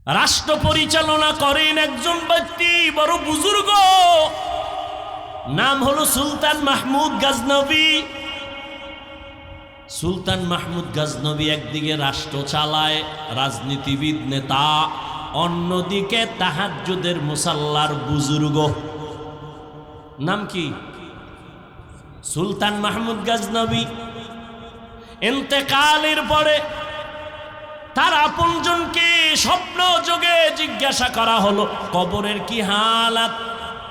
রাষ্ট্র পরিচালনা করেন একজন ব্যক্তি, বড় বুজুর্গ, নাম হলো সুলতান মাহমুদ গজনবী। সুলতান মাহমুদ গজনবী একদিকে রাষ্ট্র চালায়, রাজনীতিবিদ নেতা, অন্যদিকে তাহাজ্জুদের মুসাল্লার বুজুর্গ। নাম কি? সুলতান মাহমুদ গজনবী। ইন্তেকালের পরে তার আপনজনকে স্বপ্ন যোগে জিজ্ঞাসা করা হলো, কবরের কি হালাত?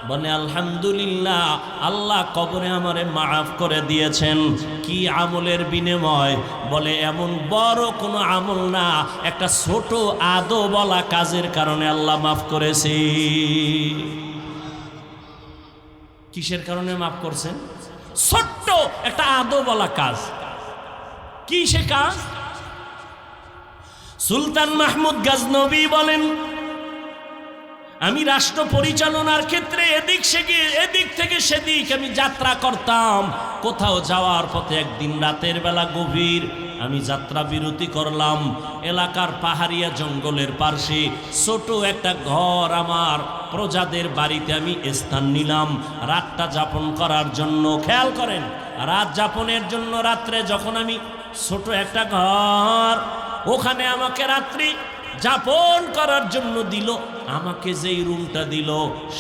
বলে আলহামদুলিল্লাহ, আল্লাহ কবরে আমারে মাফ করে দিয়েছেন। কি আমলের বিনিময়? বলে এমন বড় কোনো আমল না, একটা ছোট আদো বলা কাজের কারণে আল্লাহ মাফ করেছে। কিসের কারণে মাফ করছেন? ছোট্ট একটা আদো বলা কাজ। কি সে কাজ? সুলতান মাহমুদ গজনবী বলেন, আমি রাষ্ট্র পরিচালনার ক্ষেত্রে এদিক থেকে সেদিক আমি যাত্রা করতাম। কোথাও যাওয়ার পথে একদিন রাতের বেলা গভীর আমি যাত্রা বিরতি করলাম। এলাকার পাহাড়িয়া জঙ্গলের পার্শ্বে ছোট একটা ঘর, আমার প্রজাদের বাড়িতে আমি স্থান নিলাম রাতটা যাপন করার জন্য। খেয়াল করেন, রাত যাপনের জন্য রাত্রে যখন আমি ছোট একটা ঘর, ওখানে আমাকে রাত্রি যাপন করার জন্য দিল। আমাকে যেই রুমটা দিল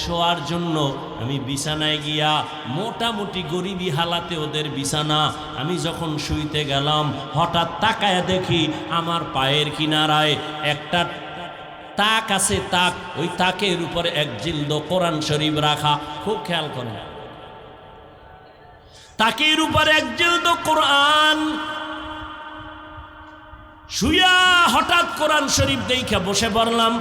শোয়ার জন্য, আমি বিছানায় গিয়া, মোটামুটি গরিবী হালাতে ওদের বিছানা, আমি যখন শুইতে গেলাম হঠাৎ তাকায় দেখি আমার পায়ের কিনারায় একটা তাক আছে। তাক, ওই তাকের উপরে এক জিলদ কোরআন শরীফ রাখা। খুব খেয়াল করেন, তাকের উপরে এক জিলদ কোরআন। শুয়া হঠাৎ কোরআন শরীফ দেখে বসে পড়লাম।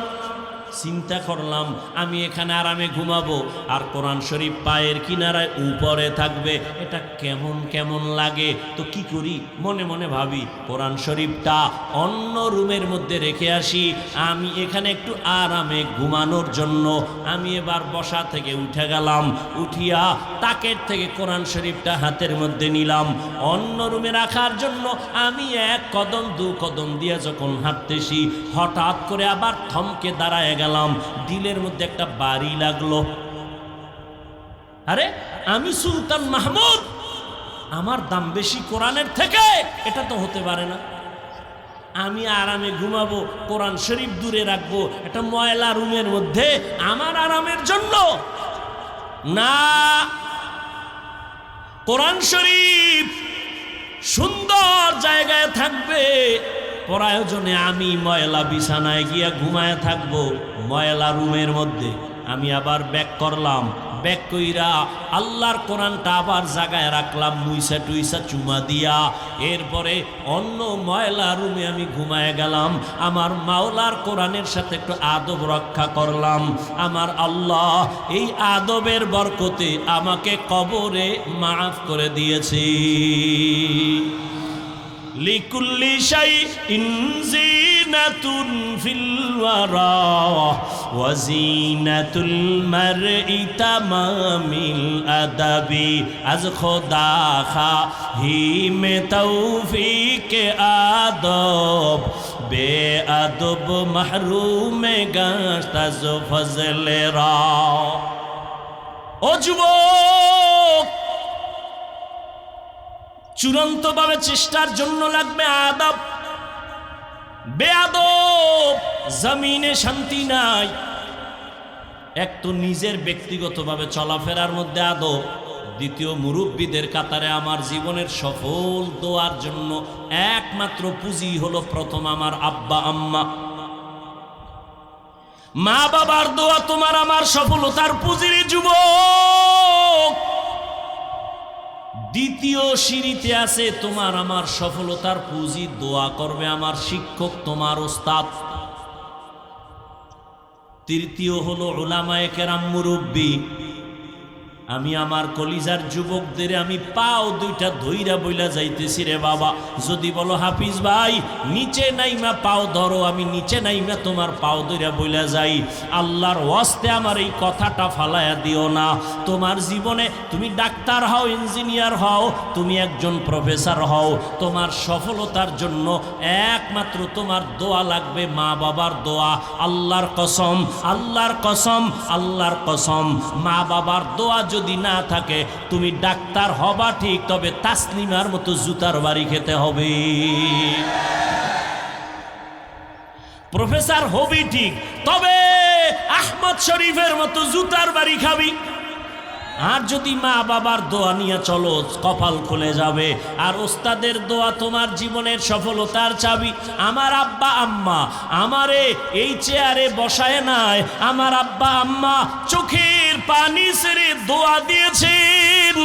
চিন্তা করলাম আমি এখানে আরামে ঘুমাবো আর কোরআন শরীফ পায়ের কিনারায় উপরে থাকবে, এটা কেমন কেমন লাগে। তো কি করি, মনে মনে ভাবি কোরআন শরীফটা অন্য রুমের মধ্যে রেখে আসি, আমি এখানে একটু আরামে ঘুমানোর জন্য। আমি এবার বসা থেকে উঠে গেলাম, উঠিয়া তাকের থেকে কোরআন শরীফটা হাতের মধ্যে নিলাম অন্য রুমে রাখার জন্য। আমি এক কদম দু কদম দিয়ে যখন হাঁটতেছি, হঠাৎ করে আবার থমকে দাঁড়ায় গেলাম। দিলের মধ্যে একটা বাড়ি লাগলো। আরে আমি সুলতান মাহমুদ, আমার দাম বেশি কোরআনের থেকে? এটা তো হতে পারে না। আমি আরামে ঘুমাবো, কোরআন শরীফ দূরে রাখবো একটা ময়লা রুমের মধ্যে আমার আরামের জন্য? না, কোরআন শরীফ সুন্দর জায়গায় থাকবে, প্রয়োজনে আমি ময়লা বিছানায় গিয়া ঘুমায় থাকবো ময়লা রুমের মধ্যে। আমি আবার ব্যাক করলাম, ব্যাক কইরা আল্লাহর কোরআনটা আবার জায়গায় রাখলাম মুইসা টুইসা চুমা দিয়া। এরপরে অন্য ময়লা রুমে আমি ঘুমায় গেলাম। আমার মাওলার কোরআনের সাথে একটু আদব রক্ষা করলাম। আমার আল্লাহ এই আদবের বরকতে আমাকে কবরে মাফ করে দিয়েছে। লিকুল্লি শাইইন জিনাতুন ফিল ওয়ারা ওয়া জিনাতুল মারই তামামিল আদাবি আজ খোদা খাহিমে তৌফিকে আদব বে আদব মাহরুমে গাশত আজ ফজলে রা। ও যুবক, চূড়ান্তভাবে চেষ্টার জন্য লাগবে আদব। বেআদব জমিনে শান্তি নাই। এক তো নিজের ব্যক্তিগতভাবে চলাফেরার মধ্যে আদব, দ্বিতীয় মুরব্বীদের কাতারে আমার জীবনের সফল দোয়ার জন্য একমাত্র পুঁজি হলো প্রথম আমার আব্বা আম্মা। মা বাবার দোয়া তোমার আমার সফলতার পুঁজির যুবক। দ্বিতীয় সিঁড়িতে আছে তোমার আমার সফলতার পুঁজি, দোয়া করবে আমার শিক্ষক, তোমার ওস্তাদ। তৃতীয় হলো উলামায়ে কেরাম, মুরব্বী। আমি আমার কলিজার যুবকদের আমি পাও দুইটা ধইরা বইলা যাইতেছি, রে বাবা, যদি বলো হাফিজ ভাই নিচে নাইমা পাও ধরো, আমি নিচে নাইমা তোমার পাও ধইরা বইলা যাই। আল্লাহর ওয়াস্তে আমার এই কথাটা ফালায়া দিও না। তোমার জীবনে তুমি ডাক্তার হও, ইঞ্জিনিয়ার হও, তুমি একজন প্রফেসর হও, তোমার সফলতার জন্য একমাত্র তোমার দোয়া লাগবে, মা বাবার দোয়া। আল্লাহর কসম, আল্লাহর কসম, আল্লাহর কসম, মা বাবার দোয়া যদি না থাকে তুমি ডাক্তার হবা ঠিক, তবে তাসলিমার মতো জুতার বাড়ি খেতে হবে। প্রফেসর হবি ঠিক, তবে আহমদ শরীফের মতো জুতার বাড়ি খাবি। আর যদি মা বাবার দোয়া নিয়ে চলো কপাল খুলে যাবে। আর ওস্তাদের দোয়া তোমার জীবনের সফলতার চাবি। আমার আব্বা আম্মা আমারে এই চেয়ারে বসায় নাই, আমার আব্বা আম্মা চোখের পানি ছেড়ে দোয়া দিয়েছেন,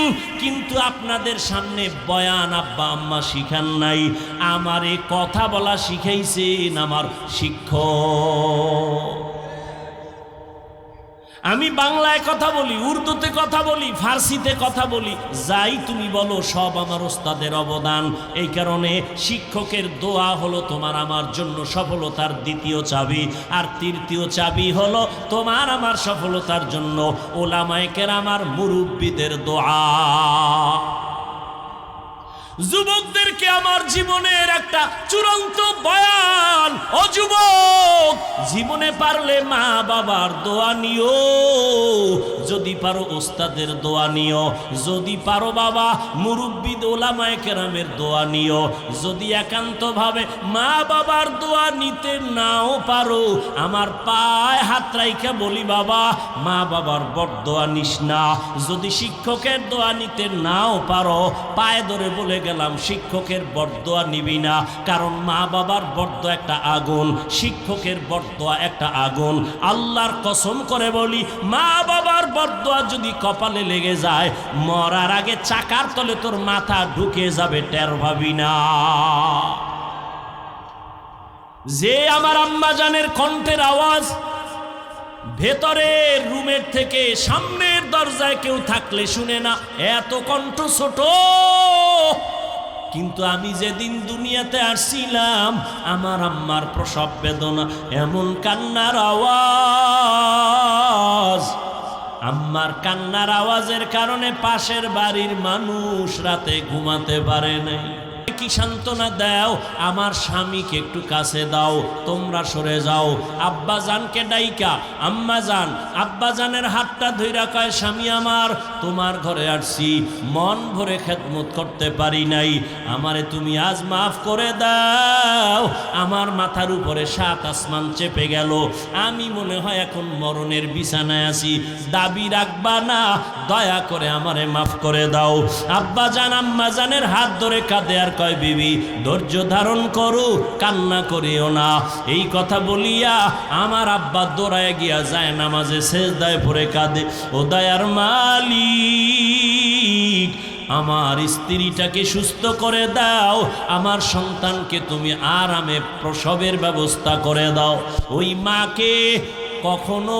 কিন্তু আপনাদের সামনে বয়ান আব্বা আম্মা শিখান নাই, আমারে কথা বলা শিখাইছেন আমার শিক্ষক। আমি বাংলায় কথা বলি, উর্দুতে কথা বলি, ফার্সিতে কথা বলি, যাই তুমি বলো সব আমার ওস্তাদের অবদান। এই কারণে শিক্ষকের দোয়া হলো তোমার আমার জন্য সফলতার দ্বিতীয় চাবি। আর তৃতীয় চাবি হলো তোমার আমার সফলতার জন্য ওলামায়ে কেরামার মুরব্বিদের দোয়া। যুবকদেরকে আমার জীবনের একটা চূড়ান্ত বয়ান, ও যুবক, জীবনে পারলে মা বাবার দোয়া নিও, যদি পারো ওস্তাদের দোয়া নিও, যদি পারো বাবা মুরব্বি ওলামায়ে কেরামের দোয়া নিও। যদি একান্তভাবে মা বাবার দোয়া নিতে নাও পারো, আমার পায়ে হাত রাইখা বলি বাবা মা বাবার বড়দোয়া নিস না। যদি শিক্ষকের দোয়া নিতে নাও পারো, পায়ে ধরে বলে গেলাম শিক্ষকের বড়দোয়া নিবি না, কারণ মা বাবার বড়দোয়া একটা আগুন, শিক্ষকের বড়দোয়া একটা আগুন। আল্লাহর কসম করে বলি, মা বাবার বড়দোয়া যদি কপালে লেগে যায়, মরার আগে চাকার তলে তোর মাথা ঢুকে যাবে, টের ভাবি না। যে আমার আম্মা জানের কণ্ঠের আওয়াজ ভেতরের রুমের থেকে সামনের দরজায় কেউ থাকলে শুনে না, এত কণ্ঠ ছোট, কিন্তু আমি যেদিন দুনিয়াতে আসছিলাম আমার আম্মার প্রসব বেদনা, এমন কান্নার আওয়াজ, আম্মার কান্নার আওয়াজের কারণে পাশের বাড়ির মানুষ রাতে ঘুমাতে পারে নাই। কি সান্ত্বনা দাও, আমার স্বামীকে একটু কাছে দাও, তোমরা সরে যাও। আব্বা জানকে ডাইকা আম্মা জান, আব্বা জানের হাতটা ধইরা কয়, স্বামী আমার তোমার ঘরে আসছি, মন ভরে খেদমত করতে পারি নাই, আমারে তুমি আজ মাফ করে দাও। আমার মাথার উপরে 7 আসমান চেপে গেল, আমি মনে হয় এখন মরণের বিছানায় আছি, দাবি রাখবা না, দয়া করে আমারে মাফ করে দাও। আব্বা জান আম্মা জানের হাত ধরে কাঁদে আর কয়, বিবি ধৈর্য ধারণ করো, কান্না করিও না। এই কথা বলিয়া আমার আব্বা দৌড়ায় গিয়া যায় নামাজে সেজদায় পড়ে কাঁদে, ও দয়ার মালিক আমার স্ত্রীটাকে সুস্থ করে দাও, আমার সন্তানকে তুমি আরামে প্রসবের ব্যবস্থা করে দাও। ওই মাকে কখনো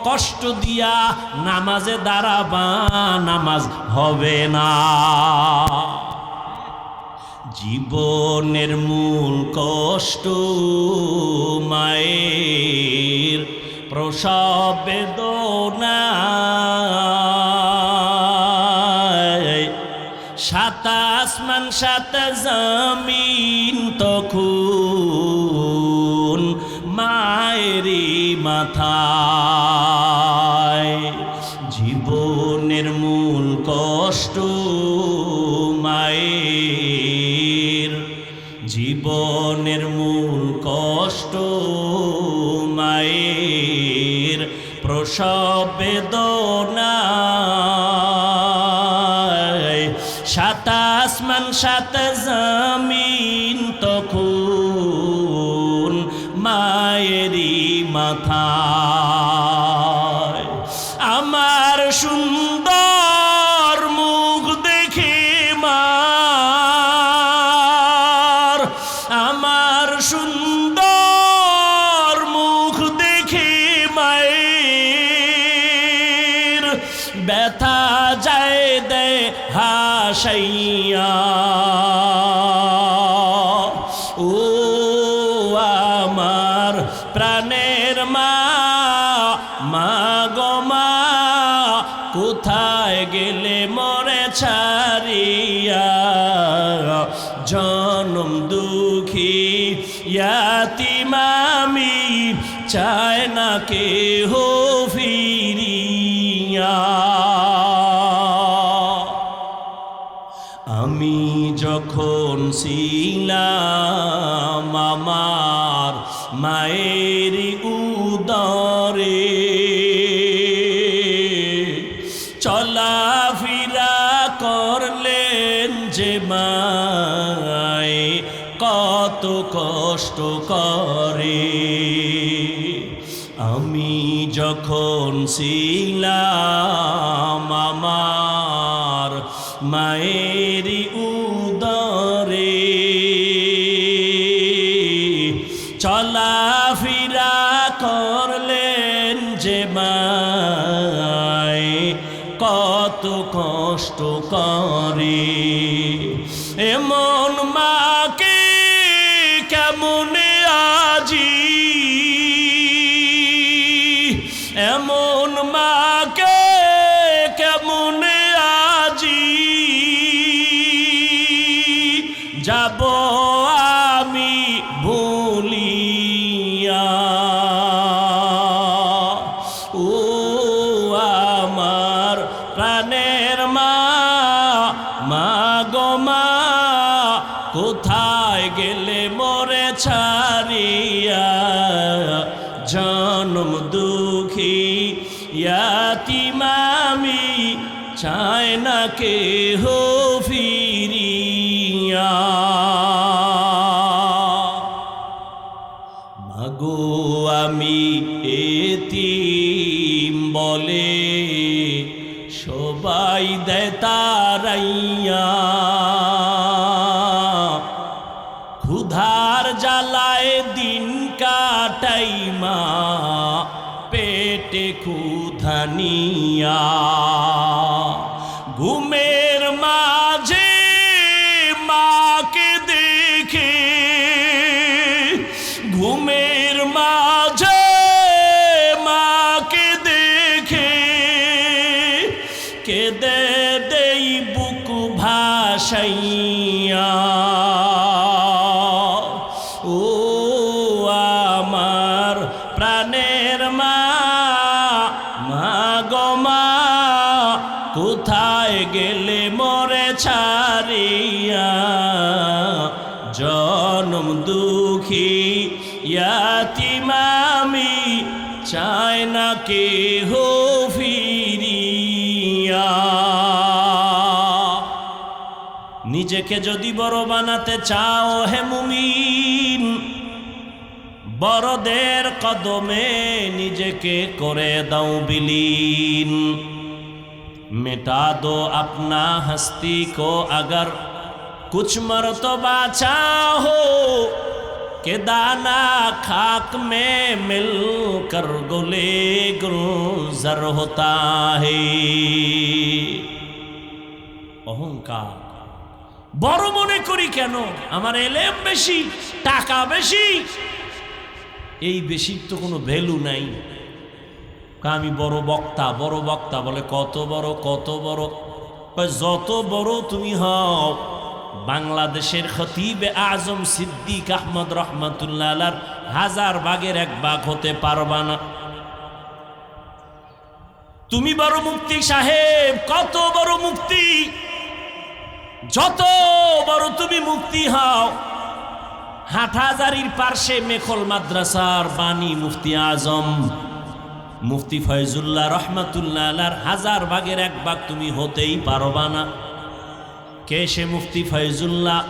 কষ্ট দিয়া নামাজে দাঁড়াবা, নামাজ হবে না। জীবনের মূল কষ্ট মায়ের প্রসব বেদনা, 7 আসমান 7 জমিন তখন মায়েরই মাথায়। জীবনের মূল কষ্ট মায়ের, জীবনের মূল কষ্ট মায়ের প্রসব বেদনা, 7 আসমান 7 জমিন তখন মায়েরই মাথায়। আমার সুন্দর মুখ দেখে মার, আমার সুন্দর মুখ দেখে মায়ের ব্যথা ভাসাইয়া। ও আমার প্রাণের মা, মা গো মা, কোথায় গেলে মোরে ছাড়িয়া? জনম দুঃখী ইয়াতীম আমি, চায় না কেহ ফিরিয়া। আমি যখন ছিলাম আমার মায়ের উদরে, চলাফেরা করলেন যে মায় কত কষ্ট করে। আমি যখন ছিলাম আমার মায়ের উদরে, চলাফেরা করলেন যে মায় কত কষ্ট করে। এমন মাকে কেমনে আজি, এমন মাকে কেমনে আজি যাব আমি ভুলিয়া। ও আমার প্রাণের মা, মা গো মা, কোথায় গেলে মোরে ছাড়িয়া? জনম দুঃখী ইয়াতীম আমি, চায় না কেহ ফিরিয়া। মাগো আমি এতিম বলে সবাই দেয় তারাইয়া, ক্ষুধার জ্বালায় দিন কাটাই মা, পেটে ক্ষুধা নিয়া। ঘুমের মাঝে মাকে দেখে, ঘুমের মাঝে মাকে দেখে কেঁদে দেই বুক ভাসাইয়া। ও আমার প্রাণের মা, মা গো মা, কোথায় গেলে মোরে ছাড়িয়া? জনম দুঃখী ইয়াতীম আমি, চায় না কেহ ফিরিয়া। নিজেকে যদি বড় বানাতে চাও হে মুমিন, বড়দের কদমে নিজেকে করে দাও বিলীন। मिटा दो अपना हस्ती को अगर कुछ मर्तबा चाहो कि दाना खाक में मिलकर गुले गुलजार होता है। অহংকার বড় মনে করি কেন? আমার এলেম বেশি, টাকা বেশি, এই বেশির তো কোনো ভ্যালু নাই। আমি বড় বক্তা, বড় বক্তা বলে কত বড় কত বড়? যত বড় তুমি হও, বাংলাদেশের খতিবে আজম সিদ্দিক আহমদ রহমাতুল্লাহ আলাইহির 1000 ভাগের 1 ভাগ হতে পারবা না। তুমি বড় মুফতি সাহেব, কত বড় মুফতি, যত বড় তুমি মুফতি হও, হাটহাজারীর পার্শ্বে মেখল মাদ্রাসার বাণী মুফতি আজম মুফতি ফয়জুল্লাহ রহমাতুল্লাহ আলাইহির 1000 ভাগের 1 ভাগ তুমি হতেই পারবা না। কে সে মুফতি ফয়জুল্লাহ?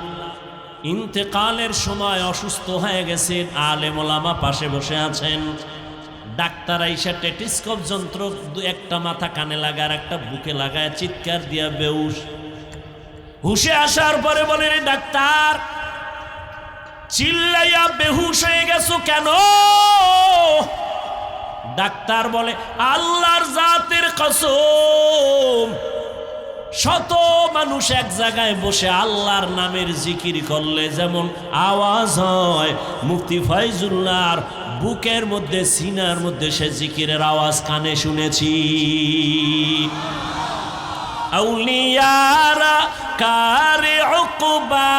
ইন্তেকালের সময় অসুস্থ হয়ে গেছেন, আলেম ওলামা পাশে বসে আছেন। ডাক্তার আইসা টেটিস্কোপ যন্ত্র একটা মাথা কানে লাগায়, একটা বুকে লাগায়, চিৎকার দিয়া বেহুশ। হুশে আসার পরে বলে, রে ডাক্তার, চিল্লাইয়া বেহুশ হয়ে গেছো কেন? ডাক্তার বলে, আল্লাহর জাতের কসম, শত মানুষ এক জায়গায় বসে আল্লাহর নামের জিকির করলে যেমন আওয়াজ হয়, মুফতি ফয়জুল্লাহর বুকের মধ্যে, সিনার মধ্যে সে জিকিরের আওয়াজ কানে শুনেছি। আউলিয়ারা কারে উকবা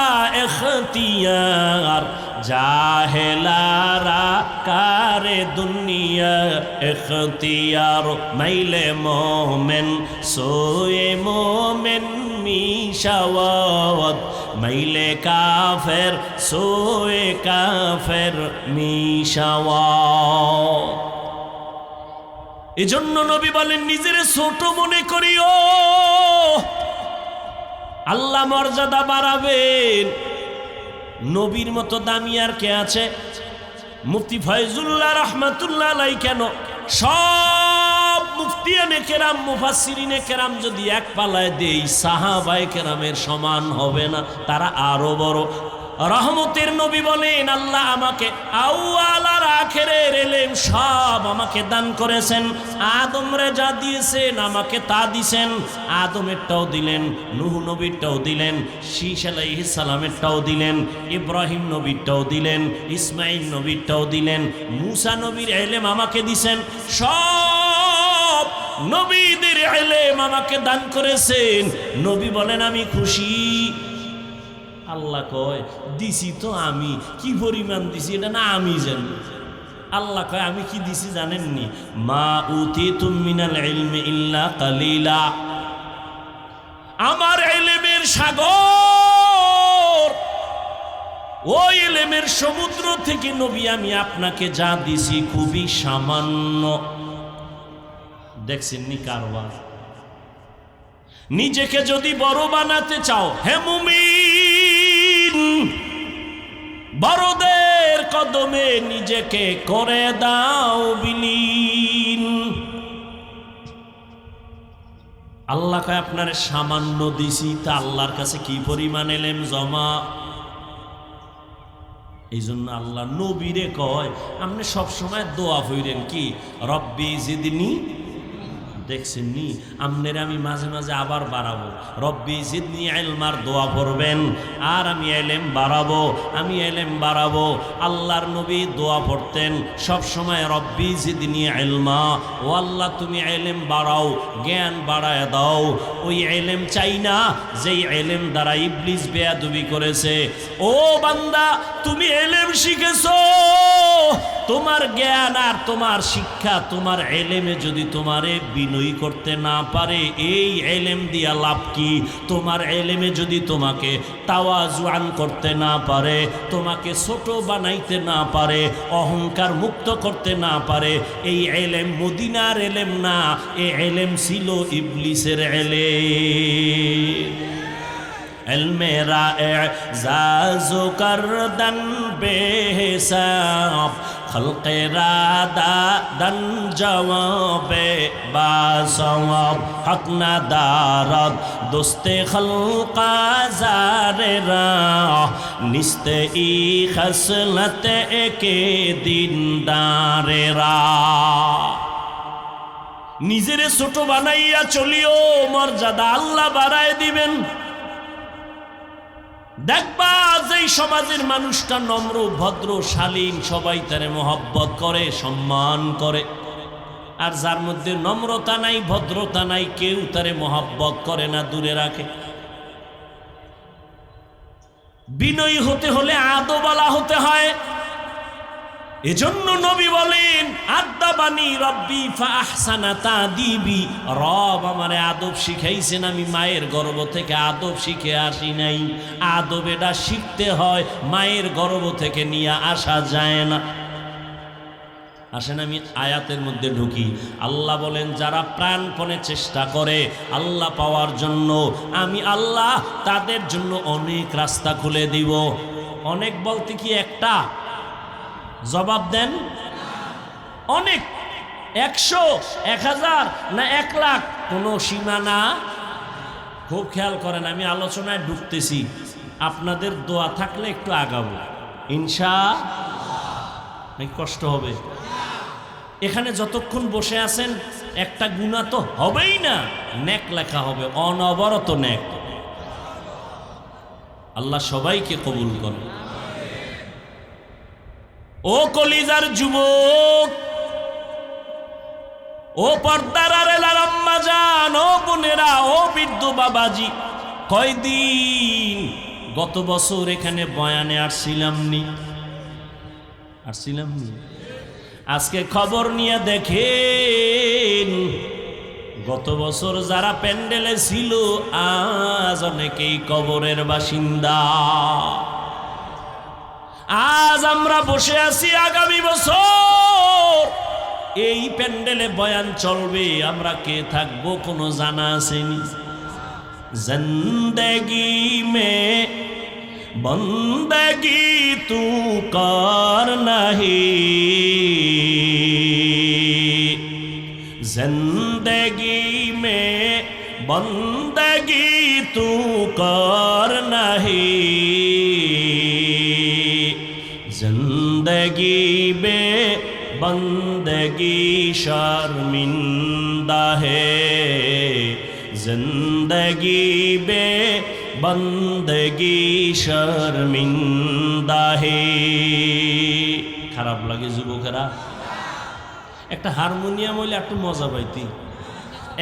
ইখতিয়ার, জাহেলারা কারে দুনিয়া ইখতিয়ার। মাইলে মোমেন সোয়ে মোমেন মিশাওয়াত, মাইলে কাফের সোয়ে কাফের মিশাওয়াত। এজন্য নবী বলেন নিজের ছোট মনে করিও, আল্লাহ মর্যাদা বাড়াবেন। নবীর মতো দামি আর কে আছে? মুফতি ফয়জুল্লাহ রাহমাতুল্লাহ আলাইহি কেন সব মুফতিয়ানে কেরাম, মুফাসসিরিনে কেরাম যদি এক পালায় দেই, সাহাবায়ে কেরামের সমান হবে না, তারা আরো বড়। রহমতের নবী বলেন আল্লাহ আমাকে আউয়াল আর আখেরের ইলম সব আমাকে দান করেছেন। আদমরে যা দিয়েছেন আমাকে তা দিয়েছেন। আদমেরটাও দিলেন, নূহ নবীরটাও দিলেন, শীশ আলাইহিস সালামেরটাও দিলেন, ইব্রাহিম নবীরটাও দিলেন, ইসমাইল নবীরটাও দিলেন, মূসা নবীর ইলম আমাকে দিয়েছেন। সব নবীদের ইলম আমাকে দান করেছেন। নবী বলেন আমি খুশি। আল্লাহ কয় দিছি তো আমি, কি পরিমাণ দিছি এটা না আমি জানি। আল্লাহ কয় আমি কি দিছি জানেননি? মা উতিতুম মিনাল ইলমি ইল্লা কালিলা। আমার ইলমের সাগর, ওই ইলমের সমুদ্র থেকে নবী আমি আপনাকে যা দিছি খুবই সামান্য। দেখছেন নি কারবার? নিজেকে যদি বড় বানাতে চাও, হে মুমিন, বড়দের কদমে নিজেকে করে দাও বিলীন। আল্লাহ কয় আপনার সামান্য দিছি, তা আল্লাহর কাছে কি পরিমাণ এলেম জমা। এই জন্য আল্লাহ নবীরে কয় আপনি সবসময় দোয়া কইরেন কি, রব্বি জিদনি। দেখছেন নি আমনের আমি মাঝে মাঝে আবার বাড়াবো, রব্বি জিদনি ইলমার দোয়া পড়বেন, আর আমি ইলম বাড়াবো, আমি ইলম বাড়াবো। আল্লাহর নবী দোয়া পড়তেন সব সময়, রব্বি জিদনি ইলমা, ও আল্লাহ তুমি ইলম বাড়াও, জ্ঞান বাড়ায় দাও। ওই ইলম চাই না যেই ইলম দ্বারা ইবলিস বেয়াদবি করেছে। ও বান্দা তুমি ইলম শিখেছো, তোমার জ্ঞান আর তোমার শিক্ষা, তোমার ইলমে যদি তোমারে বিনয়ী করতে না পারে, এই ইলম দিয়া লাভ কি? তোমার ইলমে যদি তোমাকে তাওয়াজুআন করতে না পারে, তোমাকে ছোট বানাইতে না পারে, অহংকার মুক্ত করতে না পারে, এই ইলম মদিনার ইলম না, এই ইলম ছিল ইবলিসের ইলম। ইলমে রা'জাজু করদন বেহিসাব, খলকে রাদাদন জওয়াবে বাসওয়াব, হক না দারদ দোস্তে খলকা জারেরা, নিস্তে ই খসলত একে দিনদারেরা। নিজেরে ছোট বানাইয়া চলিও, মর্যাদা আল্লাহ বাড়ায় দিবেন। দেখবা যেই সমাজের মানুষটা নম্র, ভদ্র, শালীন, সবাই তারে মহব্বত করে, সম্মান করে। আর যার মধ্যে নম্রতা নাই, ভদ্রতা নাই, কেউ তারে মহব্বত করে না, দূরে রাখে। বিনয়ী হতে হলে আদবওয়ালা হতে হয়। এজন্য নবী বলেন আদাবানি রব্বি ফাআহসানা তাদিবি, রব আমারে আদব শিখাইছেন, আমি মায়ের গর্ভ থেকে আদব শিখে আসি নাই। আদব এটা শিখতে হয়, মায়ের গর্ভ থেকে নিয়ে আসা যায় না। আসেন আমি আয়াতের মধ্যে ঢুকি। আল্লাহ বলেন যারা প্রাণপণে চেষ্টা করে আল্লাহ পাওয়ার জন্য, আমি আল্লাহ তাদের জন্য অনেক রাস্তা খুলে দিব। অনেক বলতে কি একটা? জবাব দেন। অনেক, 100, 1000 না 1 লাখ, কোনো সীমা না। খুব খেয়াল করেন, আমি আলোচনায় ঢুকতেছি, আপনাদের দোয়া থাকলে একটু আগাবো ইনশাআল্লাহ। কষ্ট হবে? এখানে যতক্ষণ বসে আছেন একটা গুনাহ তো হবেই না, নেক লেখা হবে, অনবরত নেক। আল্লাহ সবাইকে কবুল করুন। ও কলিজার যুবক, ও পর্দার আড়ালের আম্মা জান, ও বোনেরা, ও বৃদ্ধ বাবাজি, কয়দিন গত বছর এখানে বয়ানে আসছিলাম নি? আজকে খবর নিয়ে দেখেন, গত বছর যারা প্যান্ডেলে ছিল আজ অনেকেই কবরের বাসিন্দা। আজ আমরা বসে আছি, আগামী বছর এই প্যান্ডেলে বয়ান চলবে, আমরা কে থাকবো কোনো জানা আসেনি। জিন্দেগি মে বন্দগি তু কর নাহি, জিন্দেগি মে বন্দগি তু কর নাহি, जिंदगी बे बंदगी शर्मिंदा है, जिंदगी बे बंदगी शर्मिंदा है। খারাপ লাগে যুবকেরা? একটা হারমোনিয়াম হইলে একটু মজা পাইতি,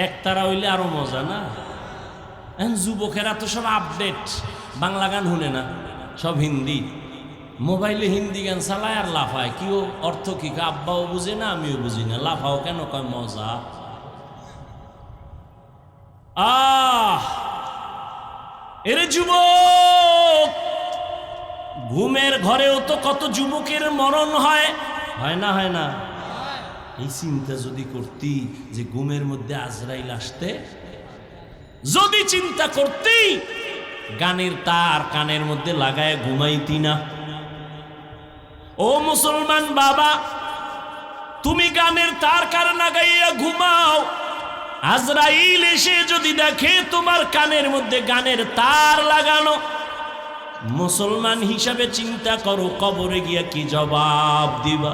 একতারা হইলে আরো মজা না? এখন যুবকেরা তো সব আপডেট, বাংলা গান শুনে না, সব হিন্দি। মোবাইলে হিন্দি গান চালায় আর লাফায়। কিও অর্থ কি? আব্বাও বুঝে না, আমিও বুঝি না। লাফাও কেন? কয় মজা। এরে যুবক, ঘুমের ঘরেও তো কত যুবকের মরণ হয়, হয় না? হয় না? এই চিন্তা যদি করতি যে ঘুমের মধ্যে আজরাইল আসতে, যদি চিন্তা করতি গানের তার কানের মধ্যে লাগায় ঘুমাইতি না? ও মুসলমান বাবা, তুমি গানের তার কার লাগাইয়া ঘুমাও, আজরাইল এসে যদি দেখে তোমার কানের মধ্যে গানের তার লাগানো, মুসলমান হিসাবে চিন্তা করো কবরে গিয়া কি জবাব দিবা?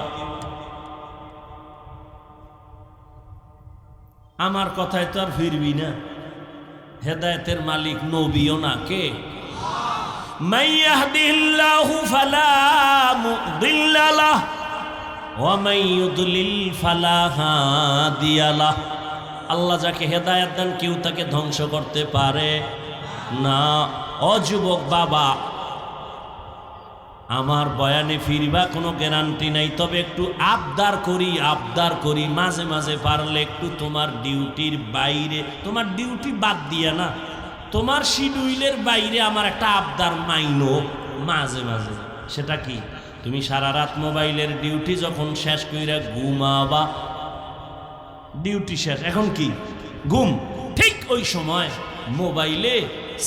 আমার কথায় তো আর ফিরবি না। হেদায়েতের মালিক নবীও না, কে? মান ইয়াহদিহিল্লাহু ফালা মুদিল্লা লাহু ওয়া মান ইউদ্লিল ফালা হাদিয়া লাহু। আল্লাহ যাকে হেদায়েত দেন কেউ তাকে ধ্বংস করতে পারে না। ও যুবক বাবা, আমার বয়ানে ফিরবা কোনো গ্যারান্টি নাই, তবে একটু আবদার করি মাঝে মাঝে পারলে একটু তোমার ডিউটির বাইরে, তোমার ডিউটি বাদ দিয়া না, তোমার শিডিউলের বাইরে আমার একটা আবদার মাইনো মাঝে মাঝে। সেটা কি? তুমি সারা রাত মোবাইলের ডিউটি যখন শেষ কইরা ঘুমাবা, ডিউটি শেষ, এখন কি? ঘুম। ঠিক ওই সময় মোবাইলে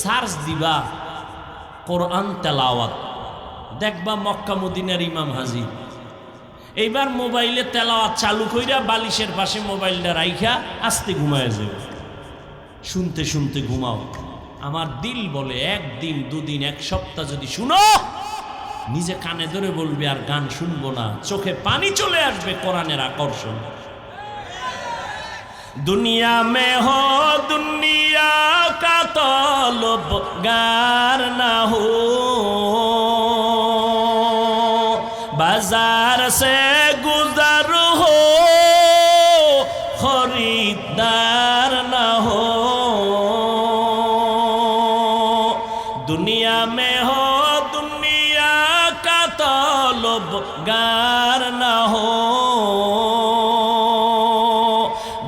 সার্চ দিবা কোরআন তেলাওয়াত, দেখবা মক্কা মদিনার ইমাম হাজির। এইবার মোবাইলে তেলাওয়াত চালু কইরা বালিশের পাশে মোবাইলটা রাইখা আস্তে ঘুমায় যাবে, শুনতে শুনতে ঘুমাও। আমার দিল বলে একদিন, দুদিন, এক সপ্তাহ যদি শুনো, নিজে কানে ধরে বলবে আর গান শুনবো না, চোখে পানি চলে আসবে কোরআনের আকর্ষণ। दुनिया में हो दुनिया का तलबगार ना हो, बाजार से गुजर हो खरीदार ना हो, दुनिया में हो दुनिया का तलबगार ना हो,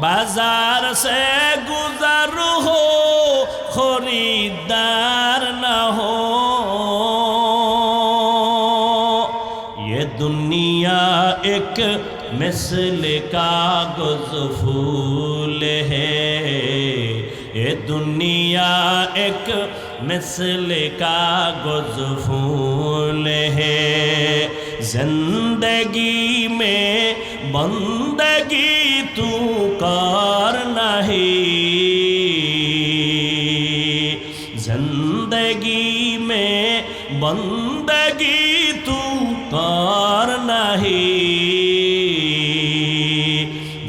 बाजार से गुजर हो खरीदार न हो, ये दुनिया एक मिसल कागज फूल है, ये दुनिया एक मिसल कागज फूल है, जिंदगी में बंदगी तू कर नहीं, जिंदगी में बंदगी तू कर नहीं,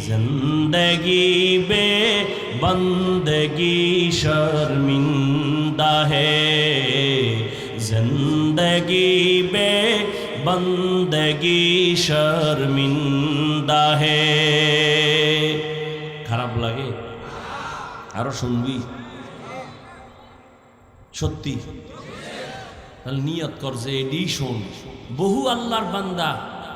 जिंदगी बे बंदगी शर्मिंदा है, जिंदगी बे बंदगी शर्मिंदा है। খারাপ লাগে? আরো শুনবি? সত্যি? তাহলে নিয়ত কর যে এডি শোন। বহু আল্লাহর বান্দা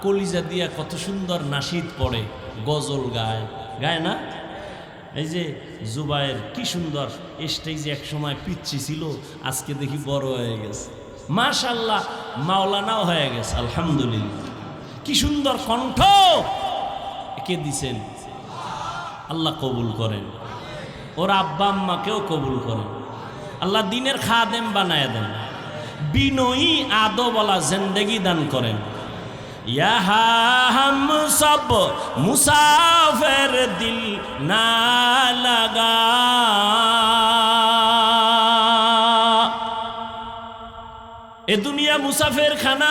কলিজা দিয়া কত সুন্দর নাশিদ পড়ে, গজল গায়, গায় না? এই যে জুবায়ের কি সুন্দর স্টেজে এক সময় পিচ্ছি ছিল, আজকে দেখি বড় হয়ে গেছে, মাশাআল্লাহ, মাওলানাও হয়ে গেছে, আলহামদুলিল্লাহ। কি সুন্দর কণ্ঠ, কে দিছেন? আল্লাহ কবুল করেন, ওর আব্বা আম্মাকেও কবুল করেন, আল্লাহ দিনের খাদেম বানায় দেন, বিনয়ী আদবওয়ালা জিন্দেগি দান করেন। यहाँ हम सब मुसाफिर दिल ना लगा, এ দুনিয়া মুসাফির খানা,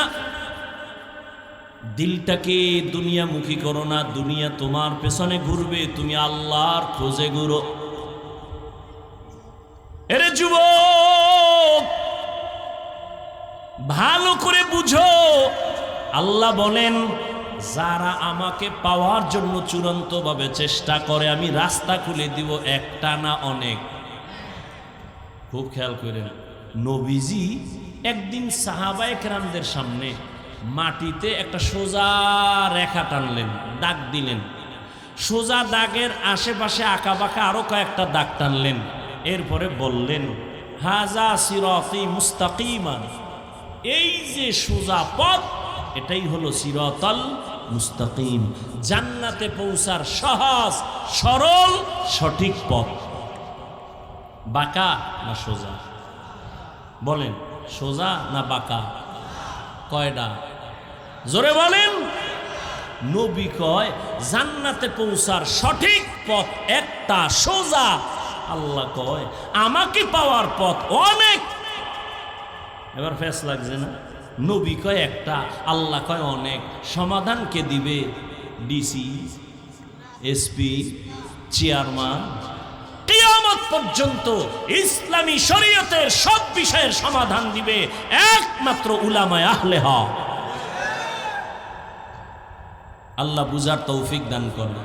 দিলটাকে দুনিয়ামুখী করো না, দুনিয়া তোমার পেছনে ঘুরবে, তুমি আল্লাহর খোঁজে ঘুরো। এরে যুবক, ভালো করে বুঝো, আল্লাহ বলেন যারা আমাকে পাওয়ার জন্য চূড়ান্তভাবে চেষ্টা করে আমি রাস্তা খুলে দিব, একটা না অনেক। খুব খেয়াল করেন, নবীজি একদিন সাহাবায়ে কেরামদের সামনে মাটিতে একটা সোজা রেখা টানলেন, দাগ দিলেন, সোজা দাগের আশেপাশে আঁকা বাঁকা আরো কয়েকটা দাগ টানলেন, এরপরে বললেন হাজা সিরাতি মুস্তাকিমান, এই যে সোজা পথ এটাই হলো সিরাতাল মুস্তাকিম, জান্নাতে পৌঁছার সহজ সরল সঠিক পথ। বাঁকা না সোজা? বলেন, সোজা না বাঁকা? কয়টা? জোরে বলেন। নবী কয় জান্নাতে পৌঁছার সঠিক পথ একটা, সোজা। আল্লাহ কয় আমাকে পাওয়ার পথ অনেক। এবার ফেস লাগছে না? নবী কয় একটা, আল্লাহ কয় অনেক। সমাধান কে দিবে? DC, SP, chairman. কিয়ামত পর্যন্ত ইসলামী শরীয়তের সব বিষয়ের সমাধান দিবে একমাত্র উলামায়ে আহলে হক। আল্লাহ বুঝার তৌফিক দান করেন।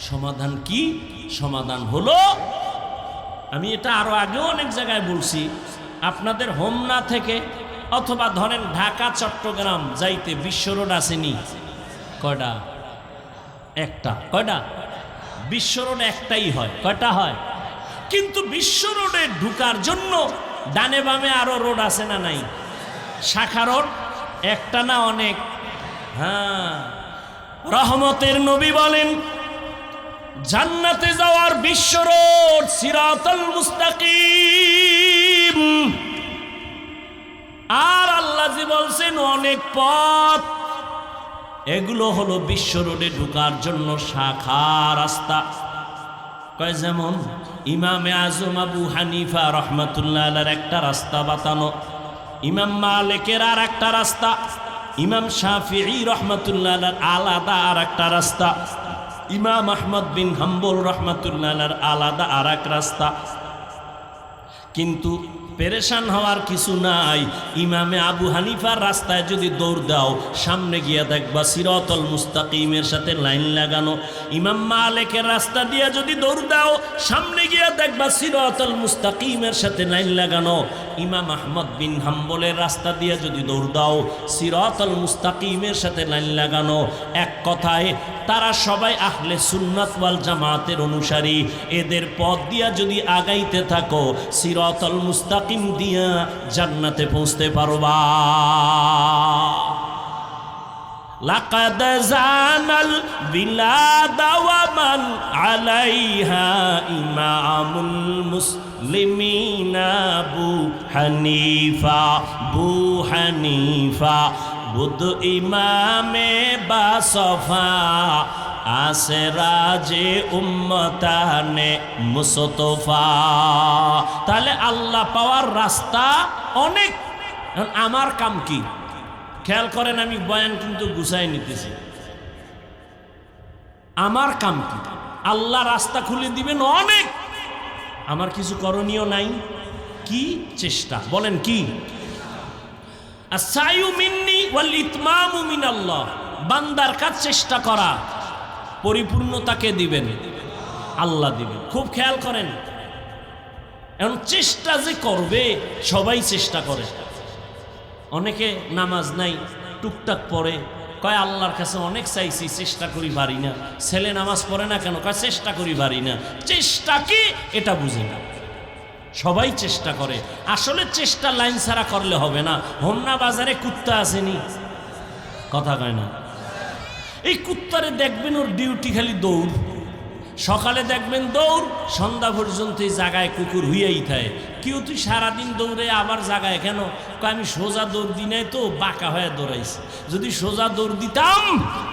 সমাধান কি? সমাধান হলো, আমি এটা আরো আগেও অনেক জায়গায় বলছি, আপনাদের হোমনা থেকে অথবা ধরেন ঢাকা চট্টগ্রাম যাইতে বিশ্ব রোড আসেনি? কয়টা? একটা। কয়টা? বিশ্ব রোড একটাই হয়। কয়টা হয়? কিন্তু বিশ্ব রোডে ঢুকার জন্য ডানে বামে আরো রোড আছে না নাই? শাখা রোড একটা না অনেক? হ্যাঁ। রহমতের নবী বলেন জান্নাতে যাওয়ার বিশ্ব রোড সিরাতাল মুস্তাকিম, আর আল্লাহ জি বলছেন অনেক পথ। এগুলো হলো বিশ্ব রোডে ঢোকার জন্য শাখা রাস্তা। কয় যেমন ইমামে আজম আবু হানিফা রহমাতুল্লাহ আলাইহির একটা রাস্তা বাতানো, ইমাম মালিকের আর একটা রাস্তা, ইমাম শাফিঈ রহমাতুল্লাহ আলাইহির আলাদা আর একটা রাস্তা, ইমাম আহমদ বিন হাম্বল রহমাতুল্লাহ আলাইহির আলাদা আর এক রাস্তা। কিন্তু পেরেশান হওয়ার কিছু নাই। ইমামে আবু হানিফার রাস্তায় যদি দৌড় দাও, সামনে গিয়ে দেখবা সিরাতাল মুস্তাকিমের সাথে লাইন লাগানো। ইমাম মালিকের রাস্তা দিয়ে যদি দৌড় দাও, সামনে গিয়ে দেখবা সিরাতাল মুস্তাকিমের সাথে লাইন লাগানো। ইমাম আহমদ বিন হাম্বলের রাস্তা দিয়ে যদি দৌড় দাও, সিরাতাল মুস্তাকিমের সাথে লাইন লাগানো। এক কথায় তারা সবাই আহলে সুন্নাত ওয়াল জামাতের অনুসারী। এদের পথ দিয়া যদি আগাইতে থাকো, সিরাতাল মুস্তাকিম দিয়া জান্নাতে পৌঁছতে পারবা। লাকাদ জানাল বিলাদা ওয়া মান আলাইহা ইমামুল মুসলিমিনা আবু হানিফা। বু হানিফা বুধ ইমামে বাসফা, আসে রাজে উম্মতানে মুস্তফা। তাহলে আল্লাহ পাওয়ার রাস্তা অনেক। আমার কাম কি? খেয়াল করেন, আমি বয়ান কিন্তু গুছাই নিতেছি। আমার কাম কি? আল্লাহ রাস্তা খুলে দিবেন অনেক, আমার কিছু করণীয় নাই। কি? চেষ্টা। বলেন কি? আস-সায়ু মিন্নি ওয়াল ইতমামু মিনাল্লাহ। বান্দার কাজ চেষ্টা করা, পরিপূর্ণতাকে দিবেন আল্লাহ দিবেন। খুব খেয়াল করেন, এখন চেষ্টা যে করবে, সবাই চেষ্টা করে। অনেকে নামাজ নাই, টুকটাক পড়ে, কয় আল্লাহর কাছে অনেক চাইছি, চেষ্টা করি পারি না। ছেলে নামাজ পড়ে না কেন? কয় চেষ্টা করি পারি না। চেষ্টা কি এটা বুঝে না। সবাই চেষ্টা করে, আসলে চেষ্টা লাইন ছাড়া করলে হবে না। হোমনা বাজারে কুত্তা আসেনি, কথা কয় না। এই কুত্তারে দেখবেন ওর ডিউটি খালি দৌড়। সকালে দেখবেন দৌড়, সন্ধ্যা পর্যন্ত এই জায়গায় কুকুর হুইয়াই থাকে। কেউ তুই সারাদিন দৌড়ে আবার জায়গায় কেন? আমি সোজা দৌড় দিই নাই তো, বাঁকা হয়ে দৌড়াইছি। যদি সোজা দৌড় দিতাম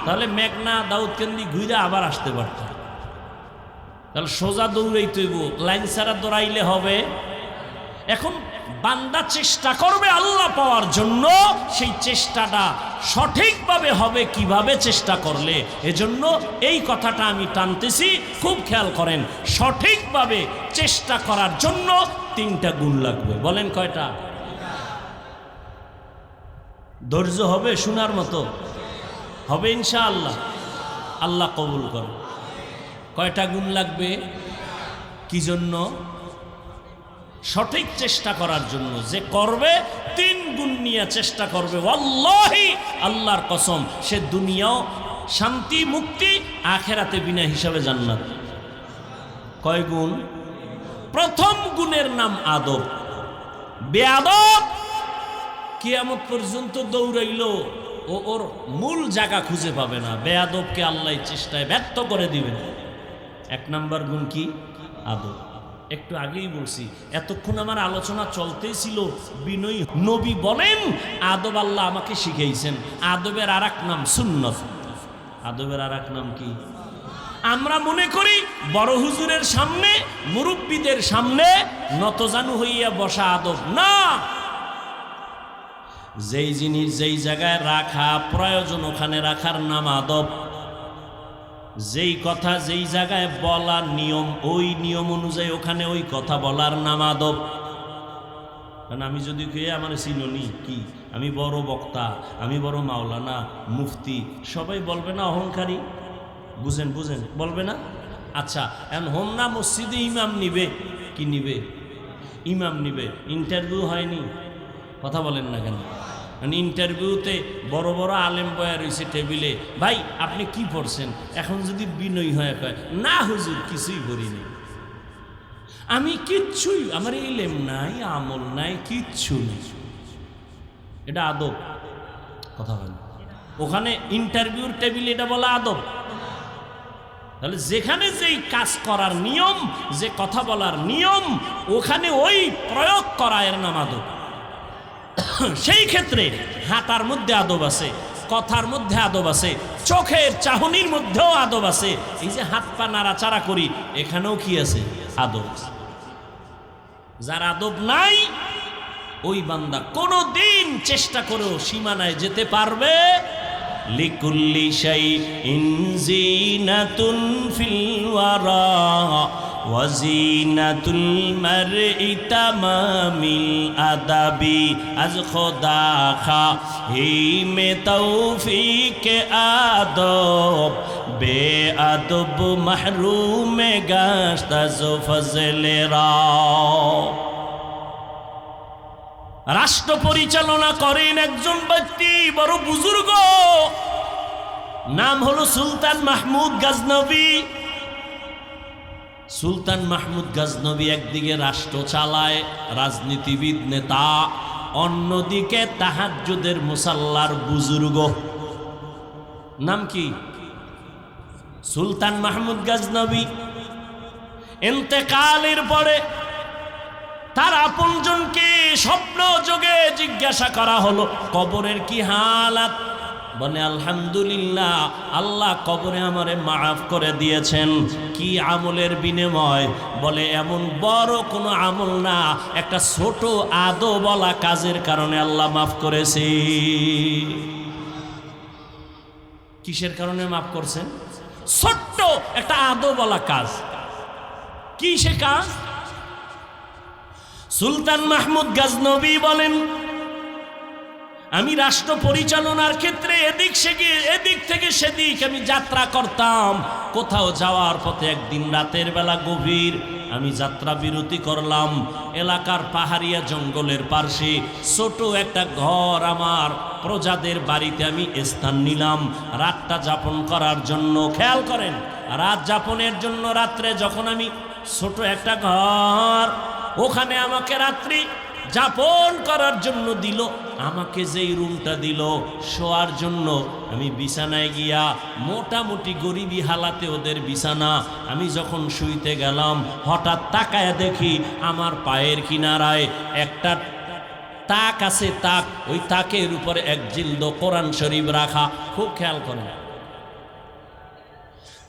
তাহলে মেঘনা দাউদকান্দি ঘুরে আবার আসতে পারতাম। তাহলে সোজা দৌড়াই তৈব, লাইন ছাড়া দৌড়াইলে হবে? এখন বান্দা চেষ্টা করবে আল্লাহ পাওয়ার জন্য, সেই চেষ্টাটা সঠিকভাবে হবে কিভাবে চেষ্টা করলে। এজন্য এই কথাটা আমি টানতেছি, খুব খেয়াল করেন। সঠিকভাবে চেষ্টা করার জন্য 3টা গুণ লাগবে। বলেন কয়টা? ধৈর্য হবে, শোনার মতো হবে ইনশাআল্লাহ। আল্লাহ কবুল করে। কয়টা গুণ লাগবে? কি জন্য? সঠিক চেষ্টা করার জন্য। যে করবে 3 গুণ নিয়ে চেষ্টা করবে, ওয়াল্লাহি আল্লাহর কসম, সে দুনিয়াও শান্তি মুক্তি, আখেরাতে বিনা হিসাবে জান্নাত। কয় গুণ? প্রথম গুণের নাম আদব। বেয়াদব কিয়ামত পর্যন্ত দৌড়াইলো ও ওর মূল জায়গা খুঁজে পাবে না। বেয়াদবকে আল্লাহ চেষ্টায় ব্যর্থ করে দিবেন। 1 নাম্বার গুণ কি? আদব। একটু আগেই বলছি, এতক্ষণ আমার আলোচনা চলতেই ছিল বিনয়ী। নবী বলেন আদব আল্লাহ আমাকে শিখাইছেন। আদবের আর এক নাম সুন্নত। আদবের আর এক নাম কি? আমরা মনে করি বড় হুজুরের সামনে, মুরব্বীদের সামনে নতজানু হইয়া বসা আদব না। যেই জিনিস যেই জায়গায় রাখা প্রয়োজন ওখানে রাখার নাম আদব। যেই কথা যেই জায়গায় বলার নিয়ম, ওই নিয়ম অনুযায়ী ওখানে ওই কথা বলার নাম আদব। কারণ আমি যদি কে আমার চিননি কি, আমি বড় বক্তা, আমি বড় মাওলানা, মুফতি, সবাই বলবে না অহংকারী? বুঝেন বুঝেন, বলবে না? আচ্ছা, এখন হোমনা মসজিদে ইমাম নিবে, কি নিবে? ইমাম নিবে। ইন্টারভিউ হয়নি, কথা বলেন না কেন? ইন্টারভিউতে বড় বড় আলেম বয়া রয়েছে টেবিলে, ভাই আপনি কি পড়ছেন? এখন যদি বিনয়ী হয়ে কয় না হুজুর কিছুই করিনি, আমি কিচ্ছুই, আমার ইলম নাই, আমল নাই, কিচ্ছু নেই, এটা আদব? কথা বলেন। ওখানে ইন্টারভিউর টেবিলে এটা বলা আদব? তাহলে যেখানে যেই কাজ করার নিয়ম, যে কথা বলার নিয়ম, ওখানে ওই প্রয়োগ করা এর নাম আদব। সেই ক্ষেত্রে হাঁটার মধ্যে আদব আছে, কথার মধ্যে আদব আছে, চোখের চাহনির মধ্যেও আদব আছে। এই যে হাত পা নাড়াচাড়া করি, এখানেও কি আছে? আদব আছে। যার আদব নাই ওই বান্দা কোনো দিন চেষ্টা করেও সীমানায় যেতে পারবে। লিকুল্লি শাইইন জিনাতুন ফিল ওয়ারা ওয়াজিনাতুল মারই তামামিল আদাবি। আজ খোদা খা হি মে তৌফিক আদব, বে আদব মাহরুম গাশত আজ ফজলে রা। রাষ্ট্র পরিচালনা করেন একজন ব্যক্তি, বড় বুজুর্গ, নাম হলো সুলতান মাহমুদ গজনবী। সুলতান মাহমুদ গজনবী একদিকে রাষ্ট্র চালায়, রাজনীতিবিদ নেতা, অন্যদিকে তাহাজ্জুদের মুসাল্লার বুজুর্গ। নাম কি? সুলতান মাহমুদ গজনবী। ইন্তেকালের পরে তার আপনজনকে স্বপ্ন যোগে জিজ্ঞাসা করা হলো কবরের কি হালাত? বলে আলহামদুলিল্লাহ, আল্লাহ কবরে আমারে মাফ করে দিয়েছেন। কি আমলের বিনিময়? বলে এমন বড় কোনো আমল না, একটা ছোট আদো বলা কাজের কারণে আল্লাহ মাফ করেছে। কিসের কারণে মাফ করছেন? ছোট্ট একটা আদো বলা কাজ। কি সে কাজ? সুলতান মাহমুদ গজনবী বলেন, আমি রাষ্ট্র পরিচালনার ক্ষেত্রে এদিক থেকে সেদিক আমি যাত্রা করতাম। কোথাও যাওয়ার পথে একদিন রাতের বেলা গভীর আমি যাত্রা বিরতি করলাম। এলাকার পাহাড়িয়া জঙ্গলের পার্শ্বে ছোট একটা ঘর আমার প্রজাদের বাড়িতে আমি স্থান নিলাম রাতটা যাপন করার জন্য। খেয়াল করেন, রাত যাপনের জন্য রাত্রে যখন আমি ছোট একটা ঘর, ওখানে আমাকে রাত্রি যাপন করার জন্য দিল। আমাকে যেই রুমটা দিল শোয়ার জন্য, আমি বিছানায় গিয়া মোটামুটি গরিবী হালাতে ওদের বিছানা, আমি যখন শুইতে গেলাম হঠাৎ তাকায় দেখি আমার পায়ের কিনারায় একটা তাক আছে। তাক, ওই তাকের উপরে এক জিলদ কোরআন শরীফ রাখা। খুব খেয়াল করেন,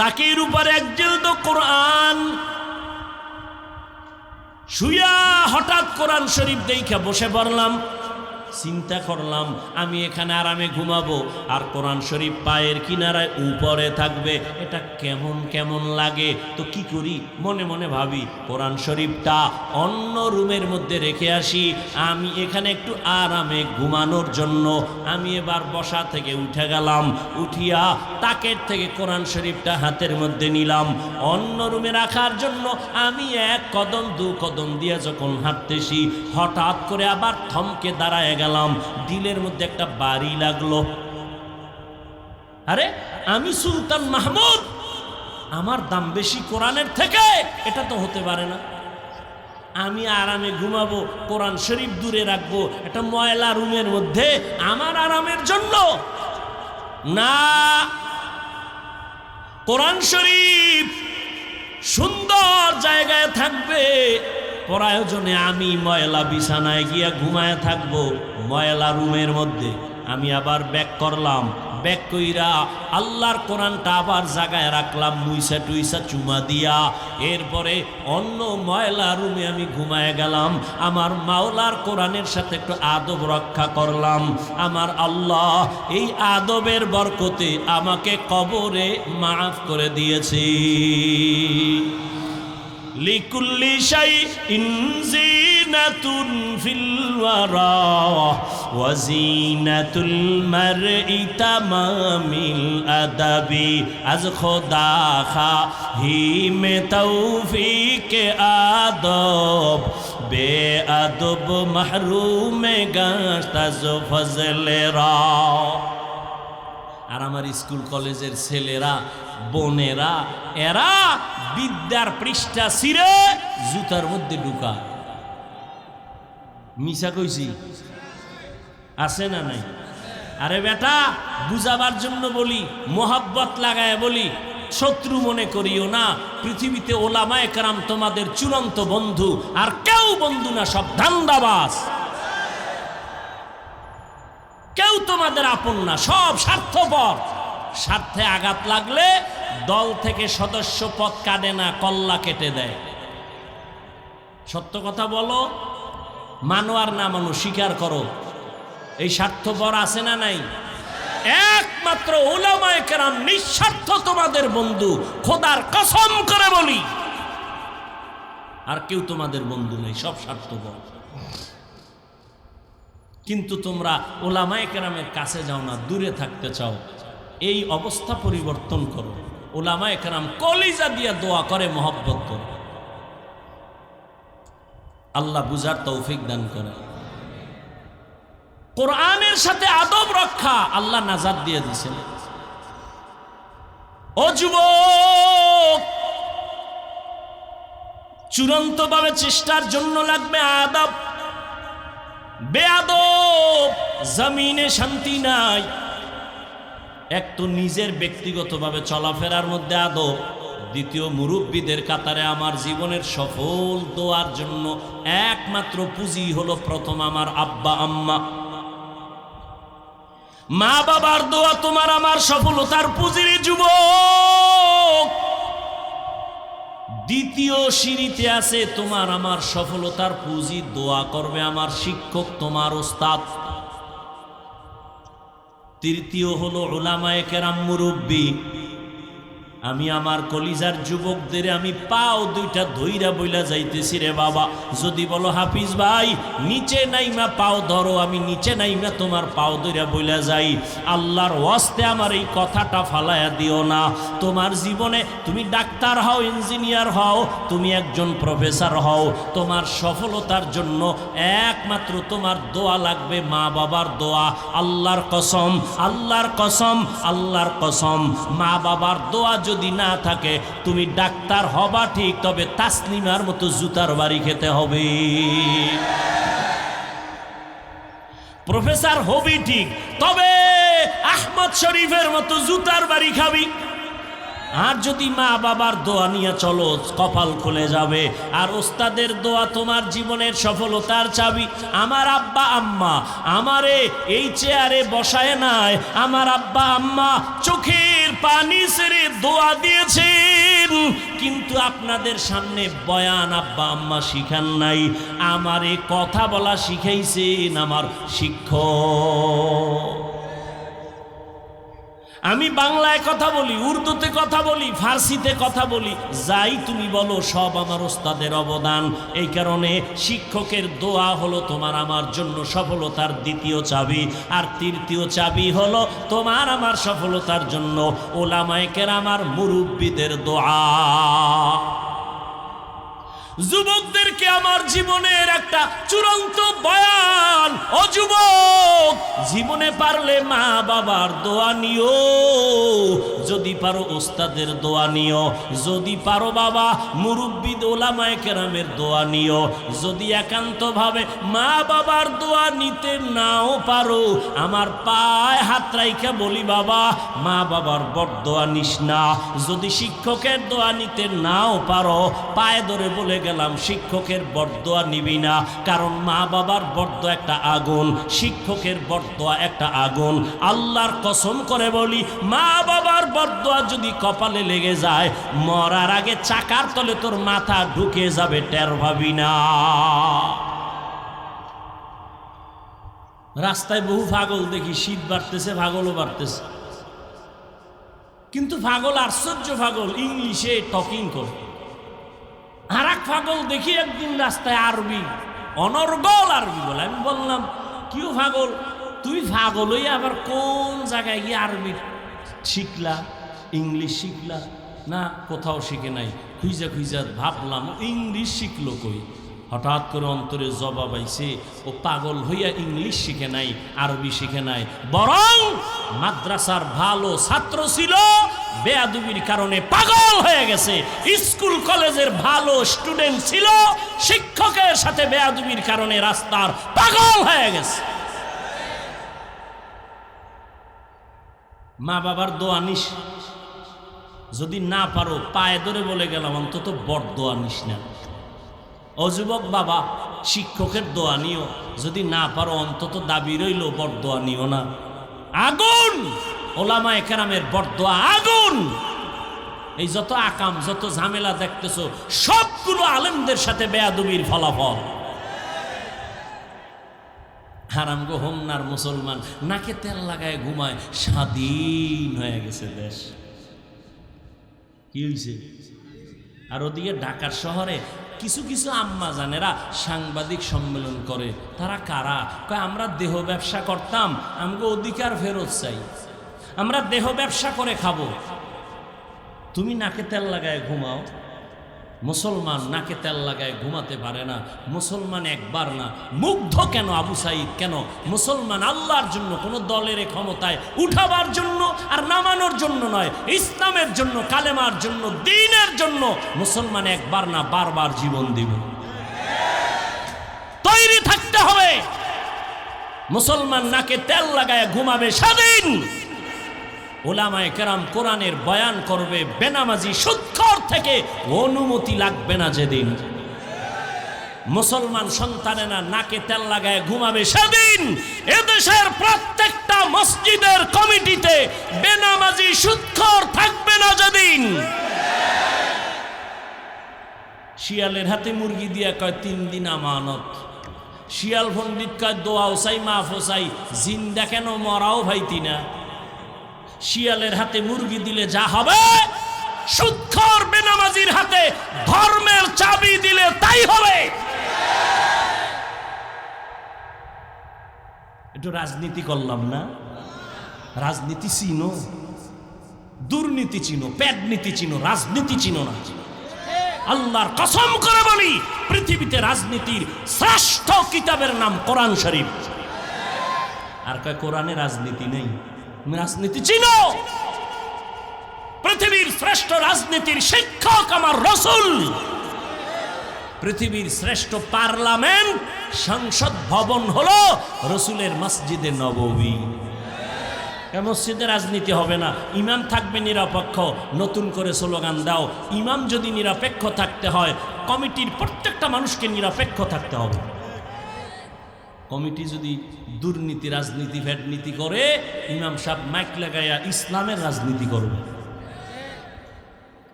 তাকের উপরে এক জিলদ কোরআন। শুয়া হঠাৎ কোরআন শরীফ দেখে বসে পড়লাম। চিন্তা করলাম আমি এখানে আরামে ঘুমাবো আর কোরআন শরীফ পায়ের কিনারায় উপরে থাকবে, এটা কেমন কেমন লাগে। তো কি করি, মনে মনে ভাবি কোরআন শরীফটা অন্য রুমের মধ্যে রেখে আসি, আমি এখানে একটু আরামে ঘুমানোর জন্য। আমি এবার বসা থেকে উঠে গেলাম, উঠিয়া তাকের থেকে কোরআন শরীফটা হাতের মধ্যে নিলাম অন্য রুমে রাখার জন্য। আমি এক কদম দু কদম দিয়ে যখন হাঁটতেছি হঠাৎ করে আবার থমকে দাঁড়ায় গেলাম। দিলের মধ্যে একটা বাড়ি লাগলো। আরে আমি সুলতান মাহমুদ, আমার দাম বেশি কোরআনের থেকে? এটা তো হতে পারে না। আমি আরামে ঘুমাবো, কোরআন শরীফ দূরে রাখবো একটা ময়লা রুমের মধ্যে আমার আরামের জন্য? না, কোরআন শরীফ সুন্দর জায়গায় থাকবে, প্রয়োজনে আমি ময়লা বিছানায় গিয়া ঘুমায় থাকবো ময়লা রুমের মধ্যে। আমি আবার ব্যাক করলাম, ব্যাক কইরা আল্লাহর কোরআনটা আবার জায়গায় রাখলাম মুইসা টুইসা চুমা দিয়া। এরপরে অন্য ময়লা রুমে আমি ঘুমায় গেলাম। আমার মাওলার কোরআনের সাথে একটু আদব রক্ষা করলাম। আমার আল্লাহ এই আদবের বরকতে আমাকে কবরে মাফ করে দিয়েছে। লিকুল্লি শাইইন জিনাতুন ফিল ওয়ারা ওয়া জিনাতুল মারই তামামিল আদাবি আজ খোদা খাহি মে তৌফিক আদব বে আদব মাহরুম গাশত আজ ফজলেরা। আর আমার স্কুল কলেজের ছেলেরা বোনেরা এরা বিদ্যার পৃষ্ঠা ছিঁড়ে জুতার মধ্যে ঢুকা। মিশা কইছি, আছে না নাই? আরে বেটা, বুঝাবার জন্য বলি, মোহাব্বত লাগায় বলি, শত্রু মনে করিও না। পৃথিবীতে ওলামায়ে কেরাম তোমাদের চূড়ান্ত বন্ধু, আর কেউ বন্ধু না, সব ধান্দাবাজ। কেউ তোমাদের আপন না, সব স্বার্থপর। স্বার্থে আঘাত লাগলে দল থেকে সদস্য পদ কাটে না, কল্লা কেটে দেয়। সত্য কথা বলো, মানো আর না মানো, স্বীকার করো, এই স্বার্থপর আছে না নাই? একমাত্র উলামায়ে কেরাম নিঃস্বার্থ তোমাদের বন্ধু, খোদার কসম করে বলি। আর কেউ তোমাদের বন্ধু নেই, সব স্বার্থপর। কিন্তু তোমরা উলামায়ে কেরামের কাছে যাও না, দূরে থাকতে চাও। এই অবস্থা পরিবর্তন করো। উলামায়ে কেরাম কলিজা দিয়া দোয়া করে, মহব্বত করে। আল্লাহ বুঝার তৌফিক দান করে। কোরআনের সাথে আদব রক্ষা আল্লাহ নাজাত দিয়ে দিয়েছেন। ও যুবক, চূড়ান্তভাবে চেষ্টার জন্য লাগবে আদব। বেয়াদব জমিনে শান্তি নাই। এক তো নিজের ব্যক্তিগতভাবে চলাফেরার মধ্যে আদব, দ্বিতীয় মুরব্বীদের কাতারে আমার জীবনের সফল দোয়ার জন্য একমাত্র পুঁজি হলো প্রথম আমার আব্বা আম্মা। মা বাবার দোয়া তোমার আমার সফলতার পুঁজির যুবক। দ্বিতীয় সিঁড়িতে আছে তোমার আমার সফলতার পুঁজি, দোয়া করবে আমার শিক্ষক, তোমার ওস্তাদ। তৃতীয় হলো উলামায়ে কেরাম, মুরব্বী। আমি আমার কলিজার যুবকদের আমি পাও দুইটা ধইরা বইলা যাইতেছি, রে বাবা, যদি বলো হাফিজ ভাই নিচে নাইমা পাও ধরো, আমি নিচে নাইমা তোমার পাও ধইরা বইলা যাই। আল্লাহর ওয়াস্তে আমার এই কথাটা ফালায়া দিও না। তোমার জীবনে তুমি ডাক্তার হও, ইঞ্জিনিয়ার হও, তুমি একজন প্রফেসর হও, তোমার সফলতার জন্য একমাত্র তোমার দোয়া লাগবে, মা বাবার দোয়া। আল্লাহর কসম, আল্লাহর কসম, আল্লাহর কসম, মা বাবার দোয়া যদি না থাকে তুমি ডাক্তার হবা ঠিক, তবে তাসলিমার মতো জুতার বাড়ি খেতে হবে। প্রফেসর হবি ঠিক, তবে আহমদ শরীফের মতো জুতার বাড়ি খাবি। আর যদি মা বাবার দোয়া নিয়ে চলো কপাল খুলে যাবে। আর ওস্তাদের দোয়া তোমার জীবনের সফলতার চাবি। আমার আব্বা আম্মা আমারে এই চেয়ারে বসায় নাই, আমার আব্বা আম্মা চোখের পানি ছেড়ে দোয়া দিয়েছেন, কিন্তু আপনাদের সামনে বয়ান আব্বা আম্মা শিখান নাই, আমারে কথা বলা শিখাইছেন আমার শিক্ষক। আমি বাংলায় কথা বলি, উর্দুতে কথা বলি, ফার্সিতে কথা বলি, যাই তুমি বলো সব আমার ওস্তাদের অবদান। এই কারণে শিক্ষকের দোয়া হলো তোমার আমার জন্য সফলতার দ্বিতীয় চাবি। আর তৃতীয় চাবি হলো তোমার আমার সফলতার জন্য ওলামায়ে কেরাম, মুরব্বিদের দোয়া। যুবকদেরকে আমার জীবনের একটা চূড়ান্ত বয়ান, ও যুবক, জীবনে পারলে মা বাবার দোয়া নিও, যদি পারো ওস্তাদের দোয়া নিও, যদি পারো বাবা মুরব্বি ওলামায়ে কেরামের দোয়া নিও। যদি একান্তভাবে মা বাবার দোয়া নিতে নাও পারো, আমার পায়ে হাত রাইখা বলি বাবা মা বাবার বরদোয়া নিস না। যদি শিক্ষকের দোয়া নিতে নাও পারো, পায়ে ধরে বলে গেলাম শিক্ষকের বরদোয়া নিবি না, কারণ মা বাবার বরদোয়া একটা আগুন, শিক্ষকের বরদোয়া একটা আগুন। আল্লাহর কসম করে বলি, মা বাবার বরদোয়া যদি কপালে লেগে যায়, মরার আগে চাকার তলে তোর মাথা ঢুকে যাবে, টের ভাবি না। রাস্তায় বহু পাগল দেখি, শীত বাড়তেছে পাগলও বাড়তেছে, কিন্তু পাগল আশ্চর্য পাগল, ইংলিশে টকিং করে। আর এক পাগল দেখি একদিন রাস্তায় আরবি, অনর্গল আরবি বলে। আমি বললাম কিউ পাগল, তুই পাগল হই আবার কোন জায়গায় গিয়ে আরবি শিখলা, ইংলিশ শিখলা? না, কোথাও শিখে নাই। খুঁজা খুঁজা ভাবলাম ইংলিশ শিখলো কই। হঠাৎ করে অন্তরে জবাব আইছে, ও পাগল হইয়া ইংলিশ শিখে নাই, আরবি শিখে নাই, বরং মাদ্রাসার ভালো ছাত্র ছিল, বেয়াদবির কারণে পাগল হয়ে গেছে। স্কুল কলেজের ভালো স্টুডেন্ট ছিল, শিক্ষকের সাথে বেয়াদবির কারণে রাস্তার পাগল হয়ে গেছে। মা বাবার দোয়া নিস, যদি না পারো পায়ে ধরে বলে গেলাম অন্তত বরদোয়া নিস না। ও যুবক বাবা, শিক্ষকের দোয়া নিও, যদি না পারো অন্তত দাবি রইল বরদোয়া নিও না। আগুন ওলামায়ে কেরামের বরদোয়া আগুন। এই যত আকাম যত ঝামেলা দেখতেছো সবগুলো আলেমদের সাথে বেয়াদবির ফলাফল। হারামগো হোমনার মুসলমান নাকে তেল লাগায় ঘুমায়, স্বাধীন হয়ে গেছে দেশ। কি হয়েছে? আর ওদিকে ঢাকার শহরে কিছু কিছু আম্মা জানেরা সাংবাদিক সম্মেলন করে। তারা কারা? কয় আমরা দেহ ব্যবসা করতাম, আমাকে অধিকার ফেরত চাই, আমরা দেহ ব্যবসা করে খাবো। তুমি নাকে তেল লাগায় ঘুমাও। মুসলমান নাকে তেল লাগায় ঘুমাতে পারে না। মুসলমান একবার না, মুগ্ধ কেন আবু সাইদ? কেন মুসলমান আল্লাহর জন্য, কোনো দলের ক্ষমতায় উঠাবার জন্য আর নামানোর জন্য নয়, ইসলামের জন্য, কালেমার জন্য, দ্বীনের জন্য মুসলমান একবার না বারবার জীবন দিবে। তৈরি থাকতে হবে। মুসলমান নাকে তেল লাগায় ঘুমাবে স্বাধীন। ওলামায়ে কেরাম কোরআনের বয়ান করবে, বেনামাজি সুদখোর থেকে অনুমতি লাগবে না যেদিন। মুসলমান সন্তানেরা নাকে তেল লাগায় ঘুমাবে সেদিন। এদেশের প্রত্যেকটা মসজিদের কমিটিতে বেনামাজি সুদখোর থাকবে না যেদিন। শিয়ালের হাতে মুরগি দিয়া কয় 3 দিন আমানত। শিয়াল পণ্ডিত কয় দোয়াও চাই মাফও চাই, জিন্দা কেন মরাও ভাইতি না। শিয়ালের হাতে মুরগি দিলে যা হবে সুদখোর বেনামাজির হাতে ধর্মের চাবি দিলে তাই হবে। একটু রাজনীতি করলাম না, রাজনীতি চিনো, দুর্নীতি চিনো, পেট নীতি চিনো, রাজনীতি চিনো না। আল্লাহর কসম করে বলি, পৃথিবীতে রাজনীতির শ্রেষ্ঠ কিতাবের নাম কোরআন শরীফ। আর কয় কোরআনে রাজনীতি নেই, রাজনীতি চিনো। পৃথিবীর শ্রেষ্ঠ রাজনীতির শিক্ষক আমার রাসূল। পৃথিবীর শ্রেষ্ঠ পার্লামেন্ট, সংসদ ভবন হলো রাসূলের মসজিদে নববী। মসজিদে রাজনীতি হবে না, ইমাম থাকবে নিরপেক্ষ। নতুন করে স্লোগান দাও, ইমাম যদি নিরপেক্ষ থাকতে হয়, কমিটির প্রত্যেকটা মানুষকে নিরপেক্ষ থাকতে হবে। কমিটি যদি দুর্নীতি, রাজনীতি, ভেটনীতি করে, ইমাম সাহেব মাইক লাগাইয়া ইসলামের রাজনীতি করবে।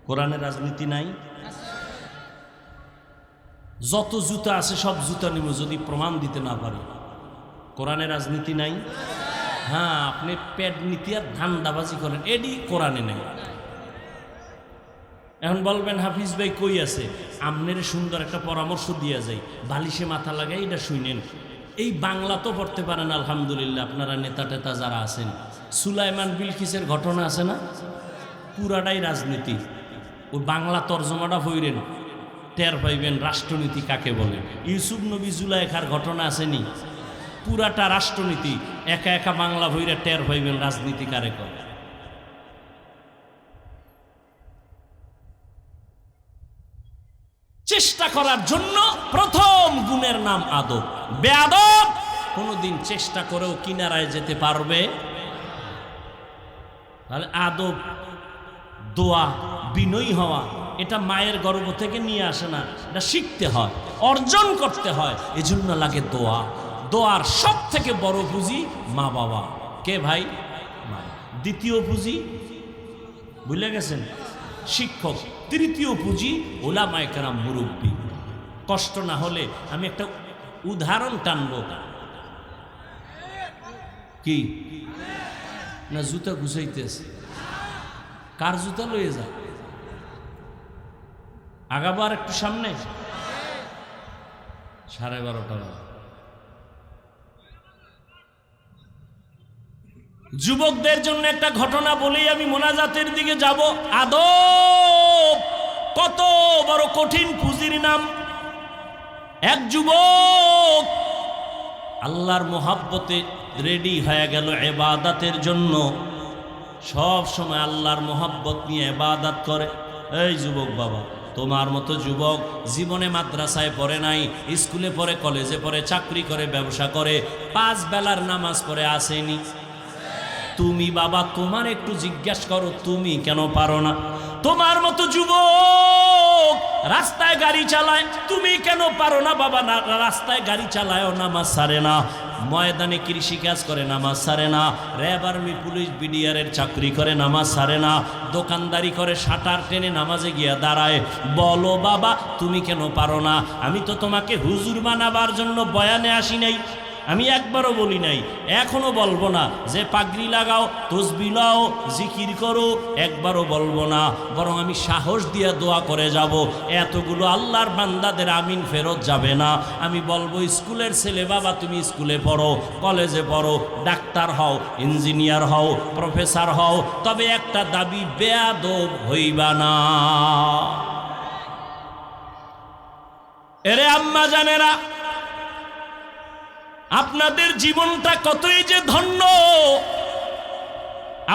কোরআনের রাজনীতি নাই। যত জুতা আছে সব জুতা নিব যদি প্রমাণ দিতে না পারি। কোরআনের রাজনীতি নাই। হ্যাঁ, আপনি পেট নীতি আর ধান্দাবাজি করেন, এডি কোরআনে নেই। এখন বলবেন হাফিজ ভাই কই আছে? আমনের সুন্দর একটা পরামর্শ দিয়া যায়, বালিশে মাথা লাগাই এটা শুনেন। এই বাংলা তো পড়তে পারেন আলহামদুলিল্লাহ, আপনারা নেতা টেতা যারা আছেন। সুলাইমান বিলকিসের ঘটনা আছে না, পুরাটাই রাজনীতি। ওই বাংলা তর্জমাটা হইরেন, টের পাইবেন রাষ্ট্রনীতি কাকে বলে। ইউসুফ নবী জুলাইখার ঘটনা আসেনি, পুরাটা রাষ্ট্রনীতি। একা একা বাংলা ভইরা টের পাইবেন রাজনীতি কারে করে। চেষ্টা করার জন্য প্রথম গুণের নাম আদব। বেয়াদব কোনোদিন চেষ্টা করেও কিনারায় যেতে পারবে। তাহলে আদব, দোয়া, বিনয়ী হওয়া, এটা মায়ের গর্ভ থেকে নিয়ে আসে না, এটা শিখতে হয়, অর্জন করতে হয়। এজন্য লাগে দোয়া। দোয়ার সব থেকে বড় পুঁজি মা বাবা। কে ভাই? মা। দ্বিতীয় পুঁজি ভুলে গেছেন শিক্ষক। তৃতীয় পুঁজি ওলামায়ে কেরাম, মুরব্বী। কষ্ট না হলে আমি একটা উদাহরণ টানব। কি না জুতা গুছাইতেছে, কার জুতা লয়ে যায়? আগাবার একটু সামনে 12:30। যুবকদের জন্য একটা ঘটনা বলেই আমি মোনাজাতের দিকে যাব। আদব কত বড় কঠিন পুঁজির নাম। এক যুবক আল্লাহর মোহাব্বতে রেডি হয়ে গেল ইবাদতের জন্য। সব সময় আল্লাহর মোহাব্বত নিয়ে ইবাদত করে। এই যুবক বাবা, তোমার মতো যুবক জীবনে মাদ্রাসায় পড়ে নাই, স্কুলে পড়ে, কলেজে পড়ে, চাকরি করে, ব্যবসা করে, 5 বেলার নামাজ পড়ে আসেনি। তুমি বাবা, তোমার একটু জিজ্ঞাসা করো, তুমি কেন পারো না? তোমার মতো যুবক রাস্তায় গাড়ি চালায়, তুমি কেন পারো না বাবা? না, রাস্তায় গাড়ি চালায়, নামাজ ছাড়ে না। ময়দানে কৃষিকাজ করে, নামাজ ছাড়ে না। র্যাব, আর্মি, পুলিশ, বিডিআরের চাকরি করে, নামাজ ছাড়ে না। দোকানদারি করে, শাটার টেনে নামাজে গিয়া দাঁড়ায়। বলো বাবা, তুমি কেন পারো না? আমি তো তোমাকে হুজুর বানাবার জন্য বয়ানে আসি নাই। আমি একবারও বলি নাই, এখনো বলবো না যে পাগড়ি লাগাও, তসবিহ লাও, জিকির করো, একবারও বলবো না। বরং আমি সাহস দিয়ে দোয়া করে যাব, এতগুলো আল্লাহর বান্দাদের আমিন ফেরত যাবে না। আমি বলবো, স্কুলের ছেলে বাবা, তুমি স্কুলে পড়ো, কলেজে পড়ো, ডাক্তার হও, ইঞ্জিনিয়ার হও, প্রফেসর হও, তবে একটা দাবি, বেয়াদব হইবা না। এরে আম্মা জানেরা, আপনাদের জীবনটা কতই যে ধন্য।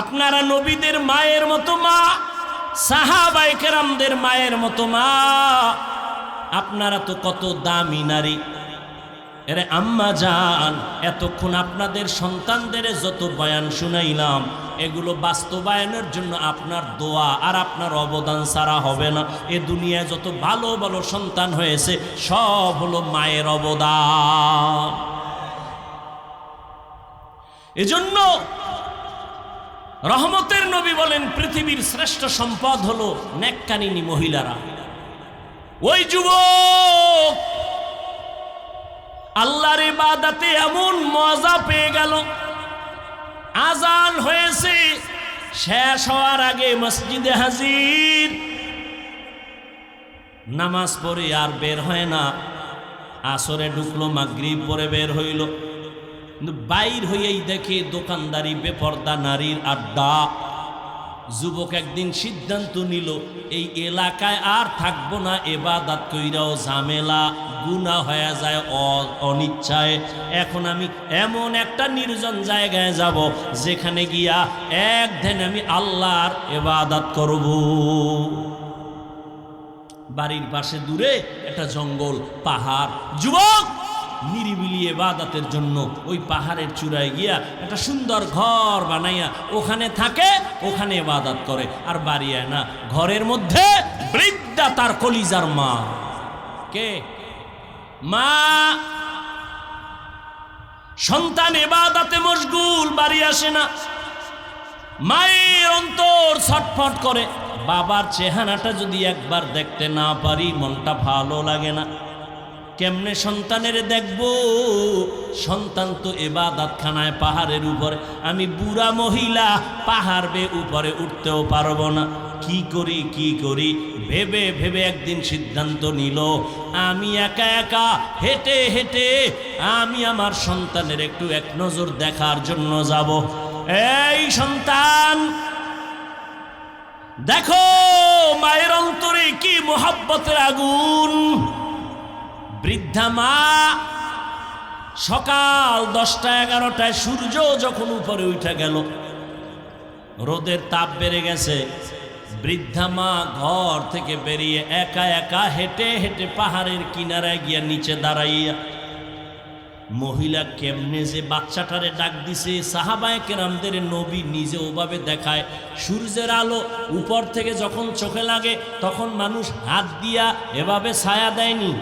আপনারা নবীদের মায়ের মতো মা, সাহাবায়ে কেরামদের মায়ের মতো মা। আপনারা তো কত দামি নারী। এরে আম্মা জান, এতক্ষণ আপনাদের সন্তানদের যত বয়ান শুনাইলাম, এগুলো বাস্তবায়নের জন্য আপনার দোয়া আর আপনার অবদান ছাড়া হবে না। এ দুনিয়ায় যত ভালো ভালো সন্তান হয়েছে, সব হলো মায়ের অবদান। এজন্য রহমতের নবী বলেন, পৃথিবীর শ্রেষ্ঠ সম্পদ হলো নেককারিনী মহিলারা। ওই যুবক আল্লাহর ইবাদতে এমন মজা পেয়ে গেল, আজান হয়েছে, শেষ হওয়ার আগে মসজিদে হাজির, নামাজ পড়ে আর বের হয় না। আসরে ঢুকলো, মাগরিব পরে বের হইল, কিন্তু বাইর হইয়াই দেখে দোকানদারি, বেপর্দা নারীর আড্ডা। যুবক একদিন সিদ্ধান্ত নিল, এই এলাকায় আর থাকবো না, ইবাদত কইরাও ঝামেলা, গুনাহ হয়ে যায় অনিচ্ছায়। এখন আমি এমন একটা নির্জন জায়গায় যাব, যেখানে গিয়া এক ধ্যানে আমি আল্লাহর ইবাদত করব। বাড়ির পাশে দূরে একটা জঙ্গল, পাহাড়। যুবক নিরিবিলি ইবাদতের জন্য ওই পাহাড়ের চূড়ায় গিয়া একটা সুন্দর ঘর বানাইয়া ওখানে থাকে, ওখানে ইবাদত করে। আর বাড়ি আয় না, ঘরের মধ্যে বৃদ্ধা তার কলিজার মা। কে? মা। সন্তান ইবাদতে মশগুল, বাড়ি আসে না। মায়ের অন্তর ছটফট করে, বাবার চেহারাটা যদি একবার দেখতে না পারি মনটা ভালো লাগে না। কেমনে সন্তানের দেখব? সন্তান তো ইবাদতখানায় পাহাড়ের উপরে, আমি বুড়া মহিলা, পাহাড় বেয়ে উপরে উঠতেও পারবো না। কি করি কি করি ভেবে ভেবে একদিন সিদ্ধান্ত নিল, আমি একা একা হেঁটে হেঁটে আমি আমার সন্তানের একটু এক নজর দেখার জন্য যাব। এই সন্তান, দেখো মায়ের অন্তরে কি মোহাব্বতের আগুন। বৃদ্ধা মা সকাল 10টা-11টায় সূর্য যখন উপরে উঠে গেল, রোদের তাপ বেড়ে গেছে, বৃদ্ধা মা ঘর থেকে বেরিয়ে একা একা হেঁটে হেঁটে পাহাড়ের কিনারায় গিয়া নিচে দাঁড়াইয়া মহিলা কেমনে যে বাচ্চাটারে ডাক দিছে। সাহাবায়ে কেরামদের নবী নিজে ওভাবে দেখায়, সূর্যের আলো উপর থেকে যখন চোখে লাগে তখন মানুষ হাত দিয়া এভাবে ছায়া দেয়নি,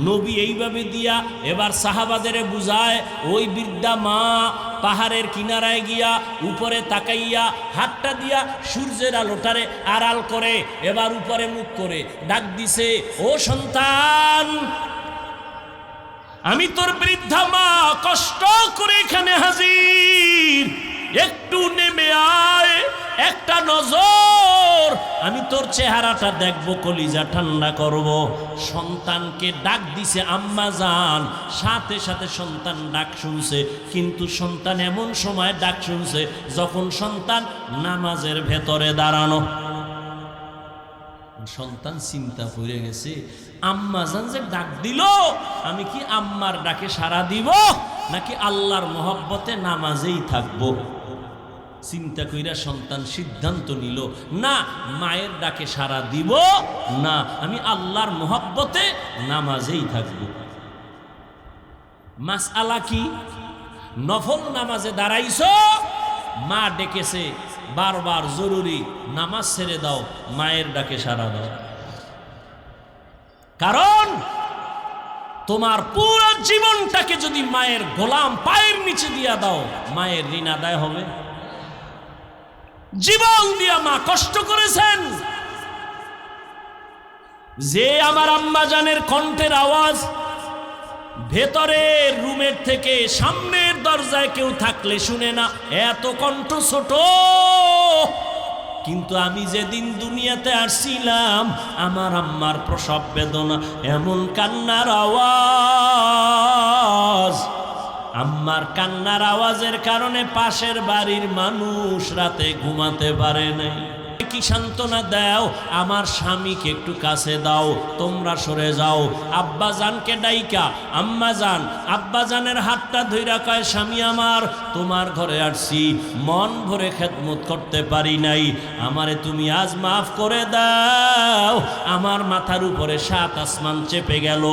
নবী এইভাবে দিয়া এবার সাহাবাদের বুঝায়। ওই বৃদ্ধা মা পাহাড়ের কিনারায় গিয়া উপরে তাকাইয়া হাতটা দিয়া সূর্যের আলোটারে আড়াল করে এবার উপরে মুখ করে ডাক দিছে, ও সন্তান, আমি তোর বৃদ্ধা মা কষ্ট করে এখানে হাজির, একটু নেমে আয়, একটা নজর, আমি তোর চেহারাটা দেখব, কলিজা ঠান্ডা করব। সন্তানকে ডাক দিছে আম্মা জান, সাথে সাথে সন্তান ডাক শুনছে, কিন্তু সন্তান এমন সময় ডাক শুনছে যখন সন্তান নামাজের ভেতরে দাঁড়ানো। সন্তান চিন্তা পড়ে গেছে, আম্মা জান যে ডাক দিল, আমি কি আম্মার ডাকে সাড়া দিব নাকি আল্লাহর মহব্বতে নামাজেই থাকবো? চিন্তা কইরা সন্তান সিদ্ধান্ত নিল, না মায়ের ডাকে সাড়া দিব না, আমি আল্লাহর মহব্বতে নামাজেই থাকব। মাসআলা কি? নফল নামাজে দাঁড়াইছো, মা ডেকেছে বারবার, জরুরি, নামাজ ছেড়ে দাও, মায়ের ডাকে সাড়া দাও। কারণ তোমার পুরো জীবনটাকে যদি মায়ের গোলাম পায়ের নিচে দিয়া দাও, মায়ের ঋণ আদায় হবে? জীবন দিয়া মা কষ্ট করেছেন, যে আমার আম্মা জানের কণ্ঠের আওয়াজ ভেতরের রুমের থেকে সামনের দরজায় কেউ থাকলে শুনে না, এত কণ্ঠ ছোট। কিন্তু আমি যেদিন দুনিয়াতে আসছিলাম, আমার আম্মার প্রসব বেদনা, এমন কান্নার আওয়াজ, আম্মার কান্নার আওয়াজের কারণে পাশের বাড়ির মানুষ রাতে ঘুমাতে পারে নাই। কি সান্ত্বনা দাও, আমার স্বামীকে একটু কাছে দাও, তোমরা সরে যাও। আব্বা জানকে ডাইকা, আম্মা জান, আব্বা জানের হাতটা ধইরা কয়, স্বামী আমার, তোমার ঘরে আসছি, মন ভরে খেদমত করতে পারি নাই, আমারে তুমি আজ মাফ করে দাও। আমার মাথার উপরে 7 আসমান চেপে গেল,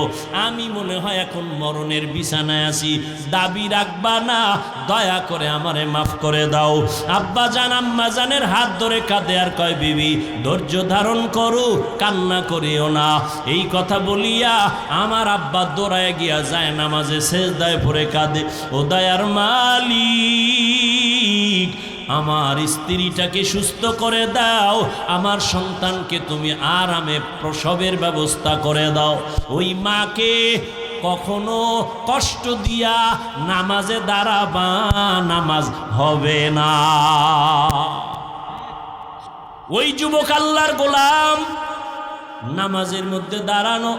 আমি মনে হয় এখন মরণের বিছানায় আছি, দাবি রাখবা না, দয়া করে আমারে মাফ করে দাও। আব্বা জান আম্মা জানের হাত ধরে কাঁদে আর কয়, বিবি ধৈর্য ধারণ করো, কান্না করিও না। এই কথা বলিয়া আমার আব্বা দৌড়ায় গিয়া যায় নামাজে সেজদায় পড়ে কাঁদে, ও দয়ার মালিক, আমার স্ত্রীটাকে সুস্থ করে দাও, আমার সন্তানকে তুমি আরামে প্রসবের ব্যবস্থা করে দাও। ওই মাকে কখনো কষ্ট দিয়া নামাজে দাঁড়াবা, নামাজ হবে না। ওই যুবক আল্লাহর গোলাম নামাজের মধ্যে দাঁড়ানো,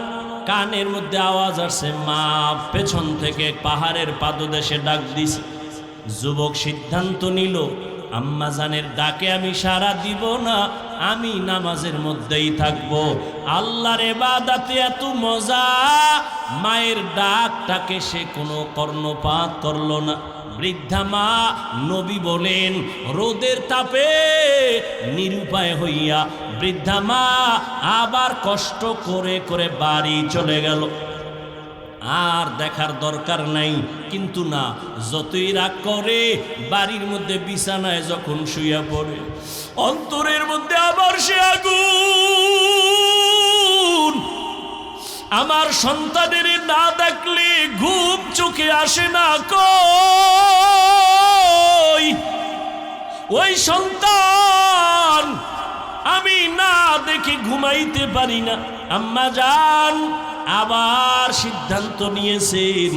কানের মধ্যে আওয়াজ আসছে, মা পেছন থেকে পাহাড়ের পাদদেশে ডাক দিছে। যুবক সিদ্ধান্ত নিল, আম্মা জানের ডাকে আমি সাড়া দিব না, আমি নামাজের মধ্যেই থাকব। আল্লাহর ইবাদতে এত মজা, মায়ের ডাকটাকে সে কোনো কর্ণপাত করল না। বৃদ্ধা মা, নবী বলেন, রোদের তাপে নিরুপায় হইয়া বৃদ্ধা মা আবার কষ্ট করে করে বাড়ি চলে গেল। আর দেখার দরকার নাই, কিন্তু না, যতই রাগ করে বাড়ির মধ্যে বিছানায় যখন শুইয়া পড়ে, অন্তরের মধ্যে আবার সে আগুন। আমার সন্তানের না দেখলে ঘুম চোখে আসে না। কই ওই সন্তান, আমি না দেখে ঘুমাইতে পারি না। আম্মা জান আবার সিদ্ধান্ত নিয়েছেন,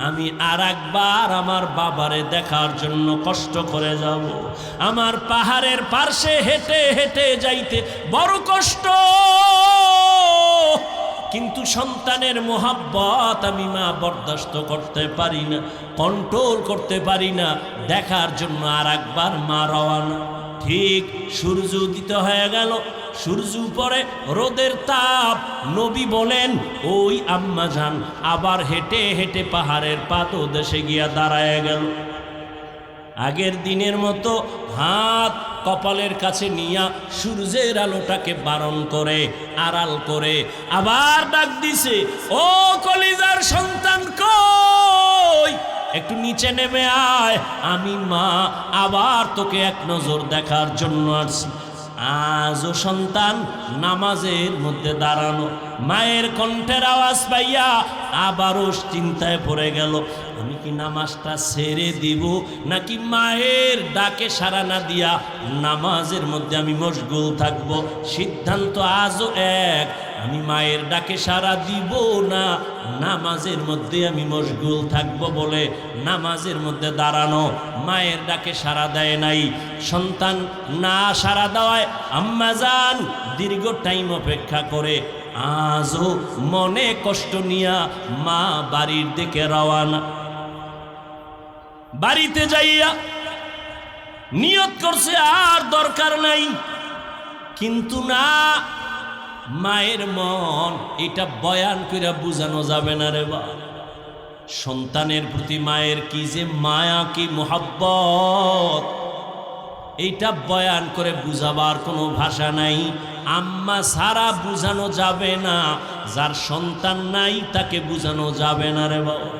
আমি আর একবার আমার বাবারে দেখার জন্য কষ্ট করে যাব। আমার পাহাড়ের পার্শ্বে হেঁটে হেঁটে যাইতে বড় কষ্ট, কিন্তু সন্তানের মোহাব্বত আমি মা বরদাস্ত করতে পারি না, কন্ট্রোল করতে পারি না। দেখার জন্য আর একবার মা রওয়ানা। ঠিক সূর্য উদিত হয়ে গেল, সূর্য উপরে, রোদের তাপ। নবী বলেন, ওই আম্মা জান আবার হেঁটে হেঁটে পাহাড়ের পাদদেশে গিয়া দাঁড়ায় গেল। আগের দিনের মতো হাত কপালের কাছে নিয়া সূর্যের আলোটাকে বারণ করে, আড়াল করে আবার ডাক দিছে, ও কলিজার সন্তান কই, একটু নিচে নেমে আয়, আমি মা আবার তোকে এক নজর দেখার জন্য আসছি। আজও সন্তান নামাজের মধ্যে দাঁড়ানো, মায়ের কণ্ঠের আওয়াজ পাইয়া আবারও চিন্তায় পড়ে গেল, আমি কি নামাজটা ছেড়ে দিব, নাকি মায়ের ডাকে সাড়া না দিয়া নামাজের মধ্যে আমি মশগুল থাকব। সিদ্ধান্ত আজও এক, আমি মায়ের ডাকে সাড়া দিব না, নামাজের মধ্যে আমি মশগুল থাকব বলে নামাজের মধ্যে দাঁড়ানো। মায়ের ডাকে সাড়া দেয় নাই। সন্তান না সাড়া দেওয়ায় আম্মা জান দীর্ঘ টাইম অপেক্ষা করে আজও মনে কষ্ট নিয়া মা বাড়ির দিকে রওয়ানা। বাড়িতে যাইয়া নিয়ত করছে আর দরকার নাই, কিন্তু না, মায়ের মন এটা বয়ান করে বুঝানো যাবে না রে বা। সন্তানের প্রতি মায়ের কি যে মায়া, কি মোহাব্বত, এইটা বয়ান করে বুঝাবার কোনো ভাষা নাই। আম্মা সারা বুঝানো যাবে না, যার সন্তান নাই তাকে বুঝানো যাবে না রে বাবা।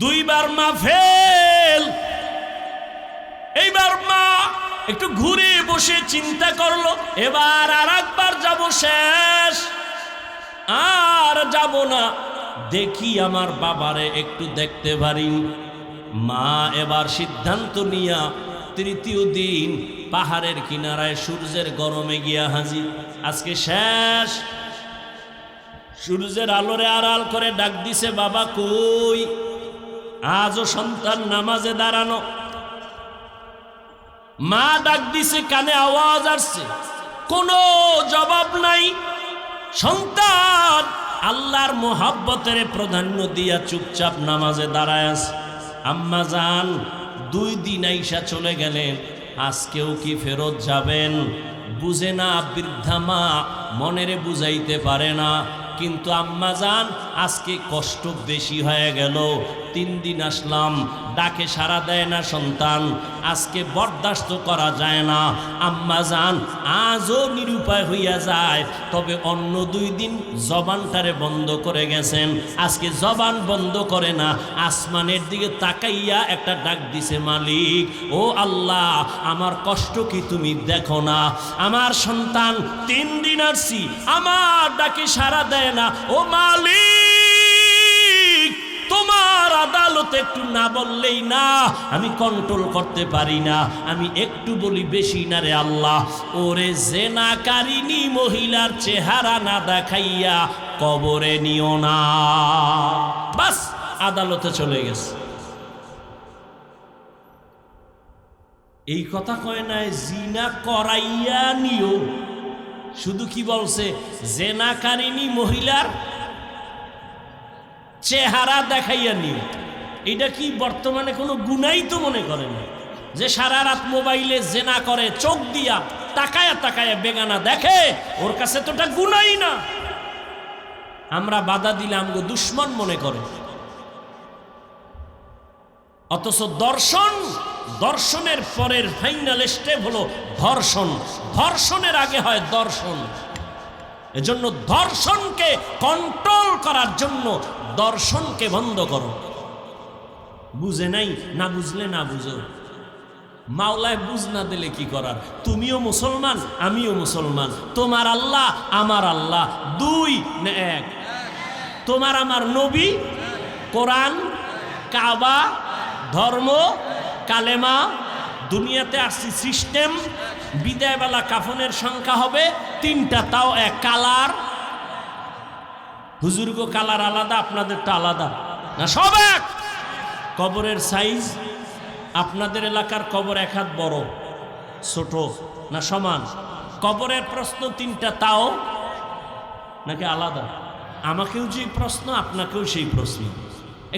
দুইবার মা ফেল, এইবার মা একটু ঘুরে বসে চিন্তা করলো, এবার আর একবার যাব, শেষ, আর যাব না, দেখি আমার বাবারে একটু দেখতে পারি। মা এবার সিদ্ধান্ত নিয়া তৃতীয় দিন পাহাড়ের কিনারায় সূর্যের গরমে গিয়া হাজির। আজকে শেষ। সূর্যের আলোরে আড়াল করে ডাক দিছে, বাবা কই। আজও সন্তান নামাজে দাঁড়ানো, মা ডাক দিছে, কানে আওয়াজ আসছে, কোনো জবাব নাই। সন্তান আল্লাহর মোহাব্বতের প্রাধান্য দিয়া চুপচাপ নামাজে দাঁড়ায় আছে। আম্মা জান 2 দিন আইসা চলে গেলেন, আজকেও কি ফেরত যাবেন? বুঝে না বৃদ্ধা মা, মনেরে বুঝাইতে পারে না। কিন্তু আম্মা জান আজকে কষ্ট বেশি হয়ে গেল। 3 দিন আসলাম, ডাকে সাড়া দেয় না সন্তান, আজকে বরদাস্ত করা যায় না। আম্মা জান আজও নিরুপায় হইয়া যায়, তবে অন্য 2 দিন জবানটারে বন্ধ করে গেছেন, আজকে জবান বন্ধ করে না, আসমানের দিকে তাকাইয়া একটা ডাক দিছে, মালিক ও আল্লাহ, আমার কষ্ট কি তুমি দেখো না? আমার সন্তান 3 দিন আসছি, আমার ডাকে সাড়া দেয় না, ও মালিক তোমার আদালতে একটু না বললেই না, আমি কন্ট্রোল করতে পারি না, আমি একটু বলি বেশি না রে আল্লাহ। ওরে জেনাকারিনী মহিলার চেহারা না দেখাইয়া কবরে নিও না। বাস, আদালতে চলে গেছে। এই কথা কয় নাই জিনা করাইয়া নিও, শুধু কি বলছে জেনাকারিনী মহিলার চেহারা দেখাইয়া নিও। এটা কি বর্তমানে কোনো গুনাই তো মনে করে না, যে সারা রাত মোবাইলে জেনা করে, চোখ দিয়া তাকায়া তাকায়া বেগানা দেখে, ওর কাছে তো ওটা গুনাই না। আমরা বাধা দিলাম গো দুশ্মন মনে করে। অথচ দর্শন, দর্শনের পরের ফাইনাল স্টেপ হলো ধর্ষণ, ধর্ষণের আগে হয় দর্শন। এজন্য ধর্ষণকে কন্ট্রোল করার জন্য দর্শনকে বন্ধ করো। বুঝে নাই, না বুঝলে না বুঝো, মাওলায় বুঝ না দিলে কি করার? তুমিও মুসলমান, আমিও মুসলমান, তোমার আল্লাহ আমার আল্লাহ দুই না এক, তোমার আমার নবী, কোরআন, কাবা, ধর্ম, কালেমা, দুনিয়াতে আসছি সিস্টেম। বিদায়বেলা কাফনের সংখ্যা হবে 3টা, তাও এক কালার। হুজুরগো কালার আলাদা, আপনাদেরটা আলাদা না, সব এক। কবরের সাইজ, আপনাদের এলাকার কবর 1 হাত বড় ছোট না সমান? কবরের প্রশ্ন 3টা, তাও নাকি আলাদা? আমাকেও যে প্রশ্ন, আপনাকেও সেই প্রশ্ন।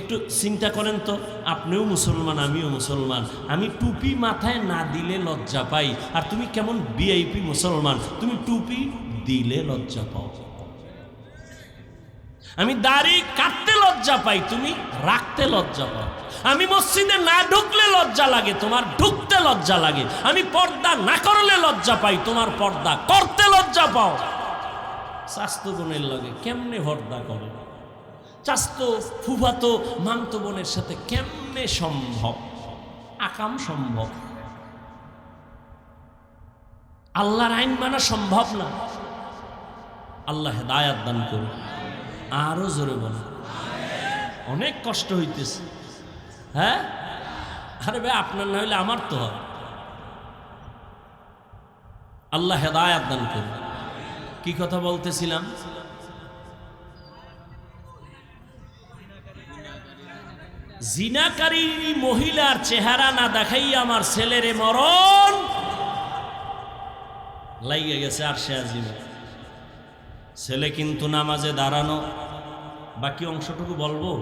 একটু চিন্তা করেন তো, আপনিও মুসলমান আমিও মুসলমান, আমি টুপি মাথায় না দিলে লজ্জা পাই, আর তুমি কেমন ভিআইপি মুসলমান, তুমি টুপি দিলে লজ্জা পাও। আমি দাড়ি কাটতে লজ্জা পাই, তুমি রাখতে লজ্জা পাও। আমি মসজিদে না ঢুকলে লজ্জা লাগে, তোমার ঢুকতে লজ্জা লাগে। আমি পর্দা না করলে লজ্জা পাই, তোমার পর্দা করতে লজ্জা পাও। স্বাস্থ্য বোনের লাগে কেমনে পর্দা করে? চাস্তো ফুফাতো মামতো বোনের সাথে কেমনে সম্ভব? আকাম সম্ভব। আল্লাহর আইন মানা সম্ভব না। আল্লাহ হেদায়াত দান করুন। আরো জোরে বলো, অনেক কষ্ট হইতেছে। হ্যাঁ, আরে ভাই আপনার না হইলে আমার তো হয়। আল্লাহ হেদায়াত দান করুন। কি কথা বলতেছিলাম? জিনাকারী মহিলার চেহারা না দেখাই আমার ছেলেরে মরণ লাইগে গেছে। আর সে আজিবে ছেলে কিন্তু নামাজে দাঁড়ানো। বাকি অংশটুকু বলবো?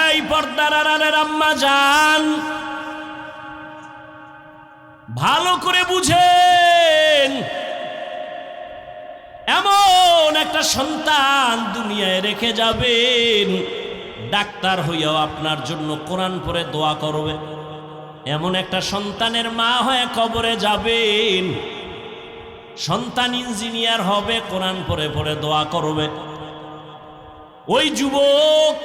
এই পর্দার আড়ালের আম্মা জান, ভালো করে বুঝেন, এমন একটা সন্তান দুনিয়ায় রেখে যাবেন, ডাক্তার হইয়াও আপনার জন্য কোরআন পড়ে দোয়া করবে। এমন একটা সন্তানের মা হয়ে কবরে যাবেন, সন্তান ইঞ্জিনিয়ার হবে, কোরআন পড়ে পড়ে দোয়া করবে। ওই যুবক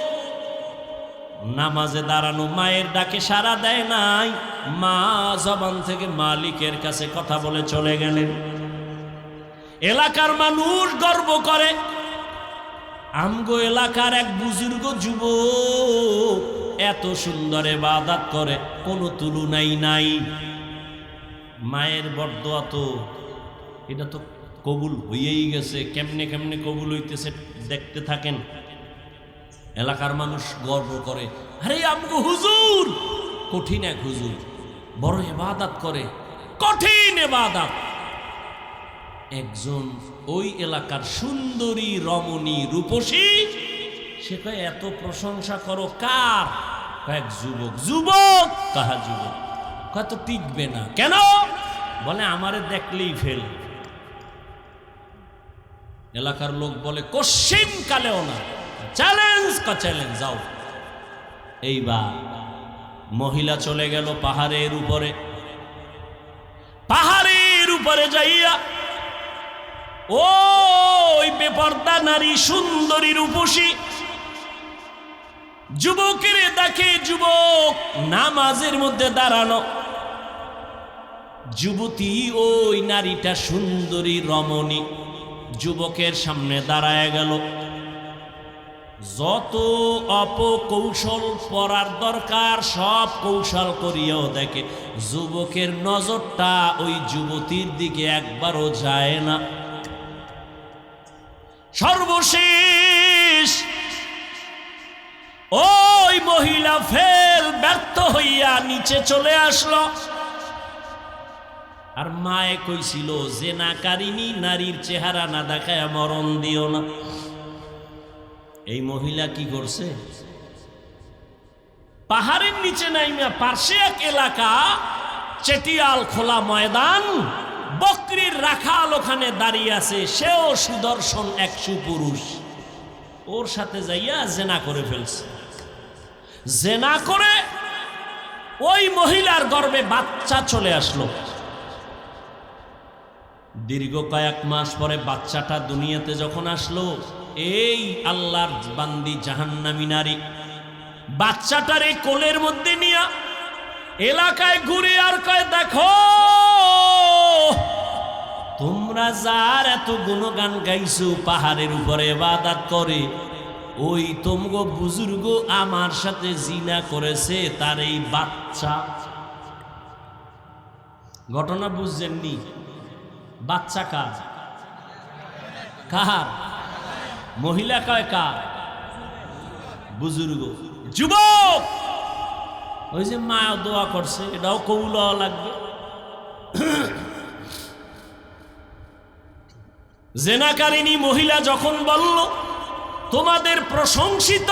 নামাজে দাঁড়ানো মায়ের ডাকে সাড়া দেয় নাই, মা জবান থেকে মালিকের কাছে কথা বলে চলে গেলেন। এলাকার মানুষ গর্ব করে, আমগো এলাকার এক বুজুর্গ যুবক এত সুন্দর ইবাদত করে, কোনো তুলনাই নাই। মায়ের বরদোয়া তো এটা তো কবুল হয়েই গেছে। কেমনে কেমনে কবুল হইতেছে দেখতে থাকেন। এলাকার মানুষ গর্ব করে, আরে আমগো হুজুর কঠিন এক হুজুর, বড় ইবাদত করে, কঠিন ইবাদত। একজন ওই এলাকার সুন্দরী রমণী রূপসী, সে কয় এত প্রশংসা করো কার? কয়েক যুবক। যুবক কাহা যুবক? কয় তো টিকবে না। কেন? বলে আমারে দেখলেই ফেল। এলাকার লোক বলে কশিন কালেও না। চ্যালেঞ্জ কা চ্যালেঞ্জ, যাও। এইবার মহিলা চলে গেল পাহাড়ের উপরে। পাহাড়ের উপরে যাইয়া ওই বেপর্দা নারী সুন্দরী রূপসী যুবকের দেখে। যুবক নামাজের মধ্যে দাঁড়ানো। যুবতী ওই নারীটা সুন্দরী রমণী যুবকের সামনে দাঁড়ায় গেল। যত অপকৌশল করার দরকার সব কৌশল করিয়াও দেখে যুবকের নজরটা ওই যুবতীর দিকে একবারও যায় না। সর্বশেষ ওই ওই মহিলা ফের ব্যর্থ হইয়া নিচে চলে আসলো। আর মায়ে কইছিল জেনাকারিনী নারীর চেহারা না দেখায় মরণ দিও না। এই মহিলা কি করছে? পাহাড়ের নিচে নাইমা পার্শ্বে এক এলাকা, চেটিয়াল খোলা ময়দান, বকরির রাখাল ওখানে দাঁড়িয়ে আছে, সেও সুদর্শন এক সুপুরুষ। ওর সাথে যাইয়া জেনা করে ফেলছে। জেনা করে ওই মহিলার গর্ভে বাচ্চা চলে আসলো। দীর্ঘ কয়েক মাস পরে বাচ্চাটা দুনিয়াতে যখন আসলো, এই আল্লাহর বান্দি জাহান্নামী নারী বাচ্চাটার এই কোলের মধ্যে নিয়া এলাকায় ঘুরে আর কয়, দেখো তোমরা যার এত গুণগান গাইছো, পাহাড়ের উপরে ইবাদত করে, ওই তোমগো বুজুর্গ আমার সাথে জিনা করেছে, তার এই বাচ্চা। ঘটনা বুঝছেননি? বাচ্চা কার? কার? মহিলা কয় কার? বুজুর্গ। যুবক ওই যে মা দোয়া করছে, এটাও কবুল হওয়া লাগবে। জেনাকারিনী মহিলা যখন বলল, তোমাদের প্রশংসিত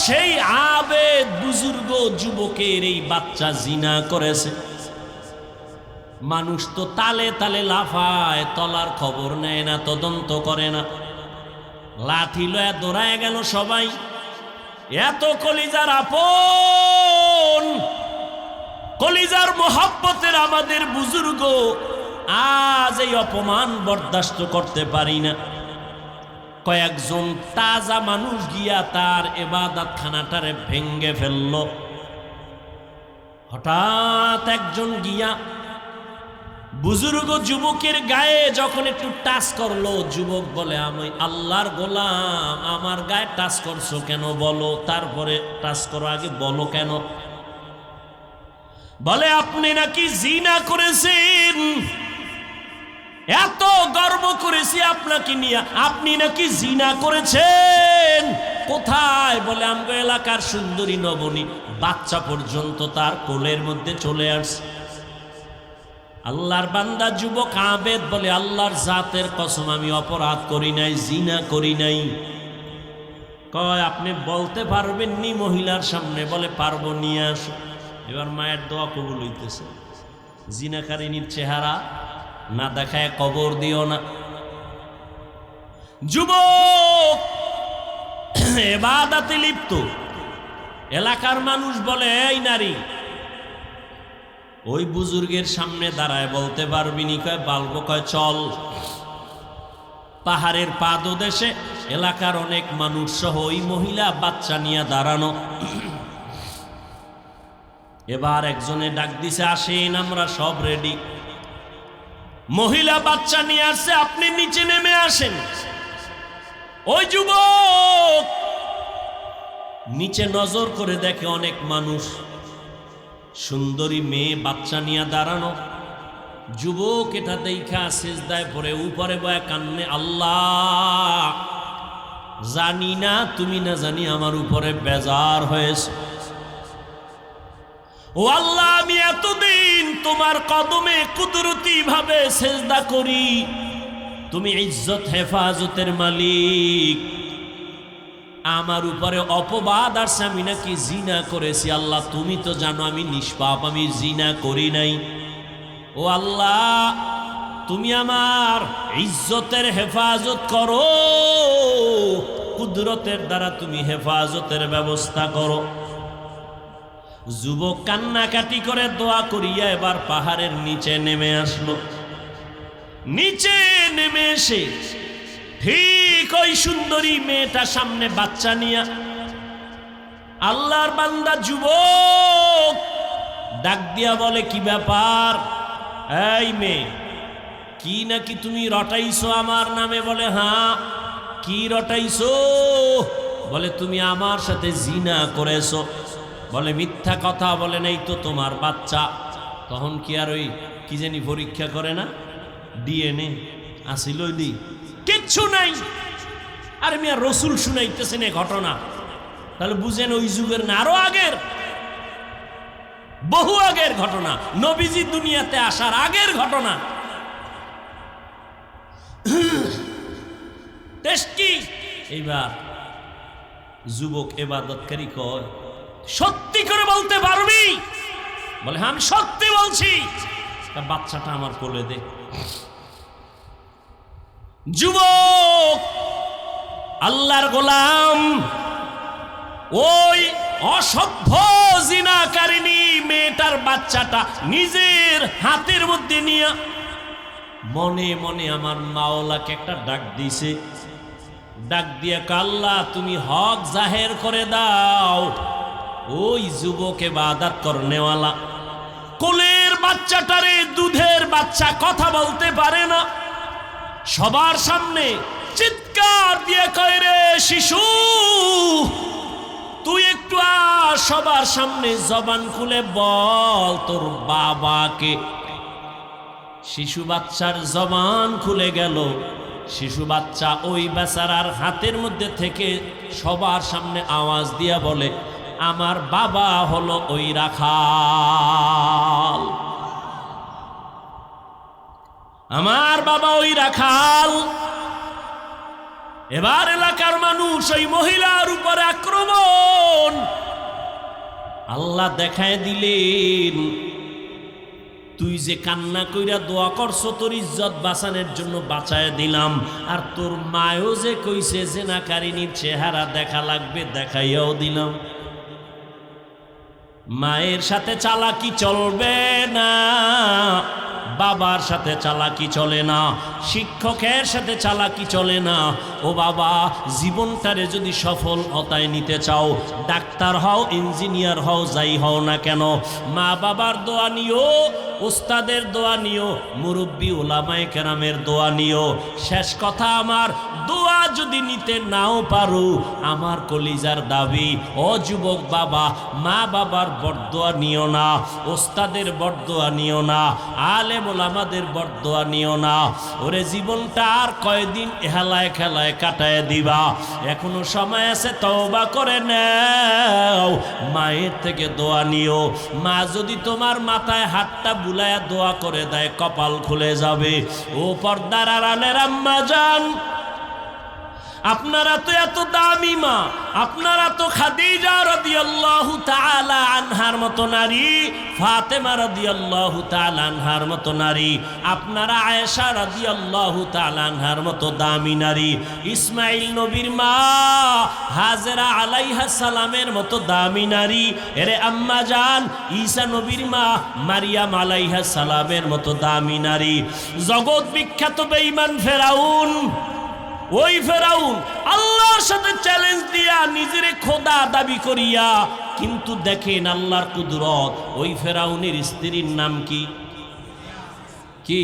সেই আবেদ বুজুর্গ যুবকের এই বাচ্চা জিনা করেছে, মানুষ তো তালে তালে লাফায়, তলার খবর নেয় না, তদন্ত করে না। লাঠি লয়া দৌড়ায় গেল সবাই। এত কলিজার আপন, কলিজার মোহাব্বতের আমাদের বুজুর্গ আজ এই অপমান বরদাস্ত করতে পারি না। কয়েকজন তাজা মানুষ গিয়া তার ইবাদত খানাটারে ভেঙ্গে ফেলল। হঠাৎ একজন গিয়া বুজুর্গ যুবকের গায়ে যখন একটু টাচ করলো, যুবক বলে, আমি আল্লাহর গোলাম, আমার গায়ে টাচ করছো কেন বলো, তারপরে টাচ করো, আগে বলো কেন। বলে, আপনি নাকি জিনা করেছেন, এত গর্ব করেছি আপনাকে নিয়ে, আপনি নাকি জিনা করেছেন। কোথায়? বলে, আমগো এলাকার সুন্দরী নবনী বাচ্চা পর্যন্ত তার কোলের মধ্যে চলে আসছে। আল্লাহর বান্দা যুবক আবেদ বলে, আল্লাহর জাতের কসম আমি অপরাধ করি নাই, জিনা করি নাই। কয়, আপনি বলতে পারবেন নি মহিলার সামনে? বলে, পারবো, নিয়ে আসো। এবার মায়ের দোয়া কবুল হইতেছে। জিনাকারিনীর চেহারা না দেখায় কবর দিও না। যুবক ইবাদতে লিপ্ত। এলাকার মানুষ বলে, এই নারী ওই বুজুর্গের সামনে দাঁড়ায় বলতে পারবি নি? কয়, বলবো। কয়, চল। পাহাড়ের পাদদেশে এলাকার অনেক মানুষ সহ ওই মহিলা বাচ্চা নিয়ে দাঁড়ানো। এবার একজনে ডাক দিছে, আসেন, আমরা সব রেডি। মহিলা বাচ্চা নিয়ে আসছে, আপনি নিচে নেমে আসেন। ওই যুবক নিচে নজর করে দেখে অনেক মানুষ, সুন্দরী মেয়ে বাচ্চা নিয়ে দাঁড়ানো। যুবক এটা দেখা সিজদায় পড়ে উপরে বয়া কান্নে, আল্লাহ জানি না, তুমি না জানি আমার উপরে বেজার হয়েছে। ও আল্লাহ, আমি এতদিন তোমার কদমে কুদরতি ভাবে সিজদা করি, তুমি ইজ্জত হেফাজতের মালিক, আমার উপরে অপবাদ আসছে, আমি নাকি জিনা করেছি। আল্লাহ তুমি তো জানো আমি নিষ্পাপ, আমি জিনা করি নাই। ও আল্লাহ, তুমি আমার ইজ্জতের হেফাজত করো, কুদরতের দ্বারা তুমি হেফাজতের ব্যবস্থা করো। যুবক কান্নাকাটি করে দোয়া করিয়া এবার পাহাড়ের নিচে নেমে আসলো। নিচে নেমে এসে ঠিক ওই সুন্দরী মেয়েটা সামনে বাচ্চা নিয়া, আল্লাহর বান্দা যুবক ডাক দিয়া বলে, কি ব্যাপার? এই মেয়ে, কি নাকি তুমি রটাইছো আমার নামে? বলে, হ্যাঁ। কি রটাইছো? বলে, তুমি আমার সাথে জিনা করেছো। বলে, মিথ্যা কথা। বলে, নাই তো তোমার বাচ্চা। তখন কি আর ওই কি জানি পরীক্ষা করে না, ডিএনএ আসিল, কিচ্ছু নাই। আর মিয়া রসুল শুনাইতেছেন এ ঘটনা, তাহলে বুঝেন ওই যুগের না, আরো আগের, বহু আগের ঘটনা, নবীজি দুনিয়াতে আসার আগের ঘটনা। টেস্ট কি? এইবার যুবক ইবাদতকারী কয়, সত্যি করে বলতে পারবি? বলে হ্যাঁ আমি সত্যি বলছি। বাচ্চাটা আমার কোলে দে। যুবক আল্লাহর গোলাম ওই অসভ্য জিনাকারিনী মেয়েটার বাচ্চাটা নিজের হাতের মধ্যে নিয়ে মনে মনে আমার মাওলাকে একটা ডাক দিছে। ডাক দিয়ে আল্লাহ তুমি হক জাহের করে দাও। ওই যুবক ইবাদত করনেওয়ালা কোলের বাচ্চাটারে, দুধের বাচ্চা, কথা বলতে পারে না, সবার সামনে চিৎকার দিয়ে কয় রে শিশু তুই একটু সবার সামনে জবান খুলে বল তোর বাবাকে। শিশু বাচ্চার জবান খুলে গেল। শিশু বাচ্চা ওই বেচারার হাতের মধ্যে থেকে সবার সামনে আওয়াজ দিয়া বলে আমার বাবা হলো ওই রাখাল, আমার বাবা ওই রাখাল। এবার এলাকার মানুষ ওই মহিলার উপরে আক্রমণ। আল্লাহ দেখায় দিলেন তুই যে কান্না কইরা দোয়া করছো তোর ইজ্জত বাঁচানোর জন্য বাঁচায় দিলাম, আর তোর মায়ও যে কইছে জেনাকারিনীর চেহারা দেখা লাগবে দেখাইয়াও দিলাম। মায়ের সাথে চালাকি চলবে না, বাবার সাথে চালাকি চলে না, শিক্ষকের সাথে চালাকি চলে না। ও বাবা, জীবনটারে যদি সফলতায় নিতে চাও, ডাক্তার হও, ইঞ্জিনিয়ার হও, যাই হও না কেন, মা বাবার দোয়া নিও, ওস্তাদের দোয়া নিও, মুরব্বী ওলামায়ে কেরামের দোয়া নিও। শেষ কথা, আমার দোয়া যদি নিতে নাও পারো, আমার কলিজার দাবি ও যুবক বাবা, মা বাবার বরদোয়া নিও না, ওস্তাদের বরদোয়া নিও না, আলেম ওলামাদের বরদোয়া নিও না। ওরে জীবনটা আর কয়দিন হেলায় খেলায় কাটায় দিবা, এখনো সময় আছে, তওবা করে নাও। মায়ের থেকে দোয়া নিও। মা যদি তোমার মাথায় হাতটা বুলায়া দোয়া করে দেয়, কপাল খুলে যাবে। ও পর্দার আড়ালের আম্মা জান, আপনারা তো এত দামি মা, আপনারা তো খাদিজা রাদিয়াল্লাহু তাআলা আনহার মতো নারী, ফাতেমা রাদিয়াল্লাহু তাআলা আনহার মতো নারী, আপনারা আয়েশা রাদিয়াল্লাহু তাআলা আনহার মতো দামি নারী, ইসমাইল নবীর মা হাজেরা আলাইহা সালামের মতো দামি নারী। এরে আম্মা জান, ঈসা নবীর মা মারিয়াম আলাইহা সালামের মতো দামি নারী। জগৎ বিখ্যাত বেঈমান ফেরাউন, ওই ফেরাউন আল্লাহর সাথে চ্যালেঞ্জ দিয়া নিজেরে খোদা দাবি করিয়া, কিন্তু দেখেন আল্লাহর কুদরত। ওই ফেরাউনের স্ত্রীর নাম কি? কি?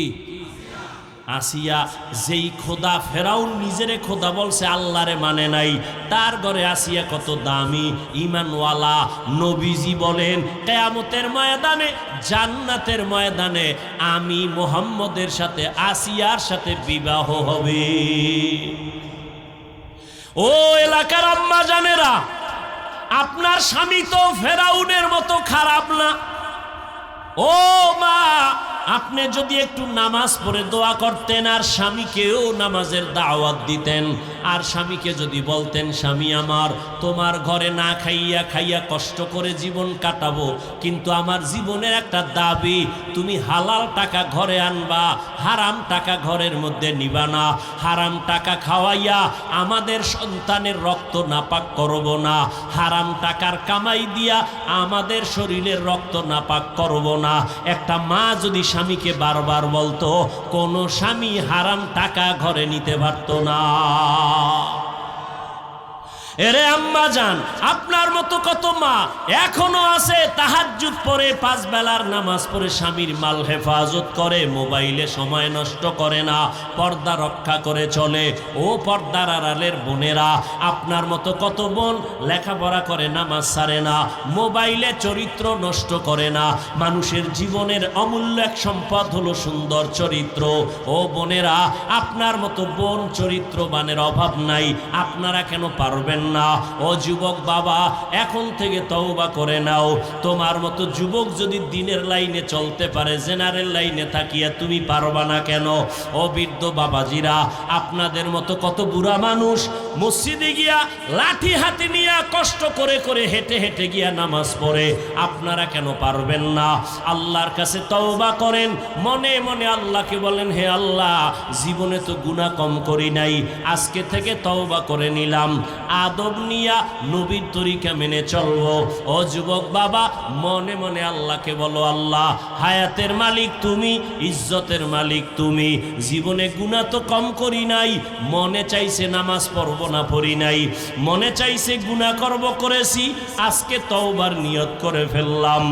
আসিয়া। যেই খোদা ফেরাউন নিজেরে খোদা বলছে, আল্লাহরে মানে নাই, তার ঘরে আসিয়া কত দামি ঈমানওয়ালা। নবীজি বলেন কিয়ামতের ময়দানে, জান্নাতের ময়দানে আমি মুহাম্মদের সাথে আসিয়ার সাথে বিবাহ হবে। ও এলাকার আম্মা জানেরা, আপনার স্বামী তো ফেরাউনের মতো খারাপ না। ও মা, আপনি যদি একটু নামাজ পড়ে দোয়া করতেন, আর স্বামীকেও নামাজের দাওয়াত দিতেন, আর স্বামীকে যদি বলতেন স্বামী আমার, তোমার ঘরে না খাইয়া খাইয়া কষ্ট করে জীবন কাটাবো, কিন্তু আমার জীবনের একটা দাবি, তুমি হালাল টাকা ঘরে আনবা, হারাম টাকা ঘরের মধ্যে নিবা না। হারাম টাকা খাওয়াইয়া আমাদের সন্তানের রক্ত নাপাক করব না, হারাম টাকার কামাই দিয়া আমাদের শরীরের রক্ত নাপাক করব না। একটা মা যদি স্বামীকে বারবার বলতো, কোন স্বামী হারাম টাকা ঘরে নিতে পারত না। এরে আম্মা জান, আপনার মতো কত মা এখনো আছে তাহাজ্জুদ পড়ে, 5 বেলার নামাজ পড়ে স্বামীর মাল হেফাজত করে, মোবাইলে সময় নষ্ট করে না, পর্দা রক্ষা করে চলে। ও পর্দার আড়ালের বোনেরা, আপনার মতো কত বোন লেখাপড়া করে, নামাজ ছাড়ে না, মোবাইলে চরিত্র নষ্ট করে না। মানুষের জীবনের অমূল্য এক সম্পদ হলো সুন্দর চরিত্র। ও বোনেরা, আপনার মতো বোন চরিত্রবানের অভাব নাই, আপনারা কেন পারবেন না। ও যুবক বাবা, এখন থেকে তওবা করে নাও। তোমার মতো যুবক যদি দিনের লাইনে চলতে পারে, জেনারেল লাইনে থাকিয়া তুমি পারবা না কেন? ও বৃদ্ধ বাবাজিরা, আপনাদের মতো কত বুড়া মানুষ মসজিদে গিয়া লাঠি হাতে নিয়ে কষ্ট করে করে হেঁটে হেঁটে গিয়া নামাজ পড়ে, আপনারা কেন পারবেন না? আল্লাহর কাছে তওবা করেন, মনে মনে আল্লাহকে বলেন, হে আল্লাহ, জীবনে তো গুনাহ কম করি নাই, আজকে থেকে তওবা করে নিলাম, আদব নিয়া নবীর তরিকা মেনে চলবো। ও যুবক বাবা, মনে মনে আল্লাহকে বলো, আল্লাহ, হায়াতের মালিক তুমি, ইজ্জতের মালিক তুমি, জীবনে গুনাহ তো কম করি নাই, মনে চাইছে নামাজ পড়বো না পড়ি নাই, মনে চাইছে গুনাহ করব করেছি, আজকে তওবার নিয়ত করে ফেললাম,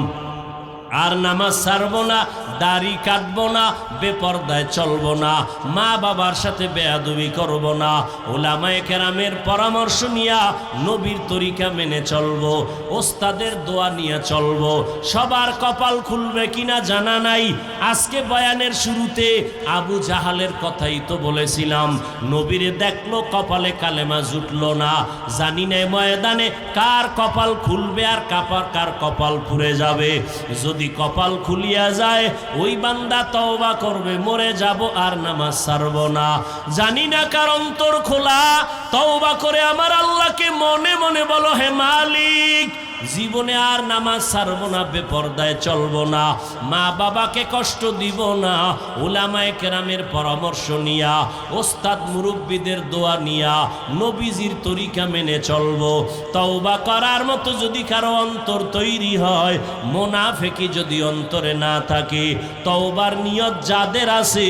আর নামাজ ছাড়বো না, দাড়ি কাটবো না, বেপরদায় চলবো না, মা বাবার সাথে বেয়াদবি করব না, উলামায়ে কেরামের পরামর্শ নিয়া নবীর তরিকা মেনে চলবো, ওস্তাদের দোয়া নিয়ে চলবো। সবার কপাল খুলবে কিনা জানা নাই। আজকে বয়ানের শুরুতে আবু জাহালের কথাই তো বলেছিলাম, নবীরে দেখলো কপালে কালেমা জুটলো না, জানি না ময়দানে কার কপাল খুলবে আর কার কপাল পুড়ে যাবে। যদি কপাল খুলিয়া যায়, ওই বান্দা তওবা করবে, মরে যাব আর নামাজ ছাড়ব না। জানি না কার অন্তর খোলা, তওবা করে আমার আল্লাহকে মনে মনে বলো, হে মালিক, জীবনে আর নামাজ ছাড়ব না, বেপরদায় চলব না, মা বাবাকে কষ্ট দিব না, উলামায়ে কেরামের পরামর্শ নিয়া, ওস্তাদ মুরব্বীদের দোয়া নিয়া নবীজির তরিকা মেনে চলব। তওবা করার মতো যদি কারো অন্তর তৈরি হয়, মুনাফিকি যদি অন্তরে না থাকে, তওবার নিয়ত যাদের আছে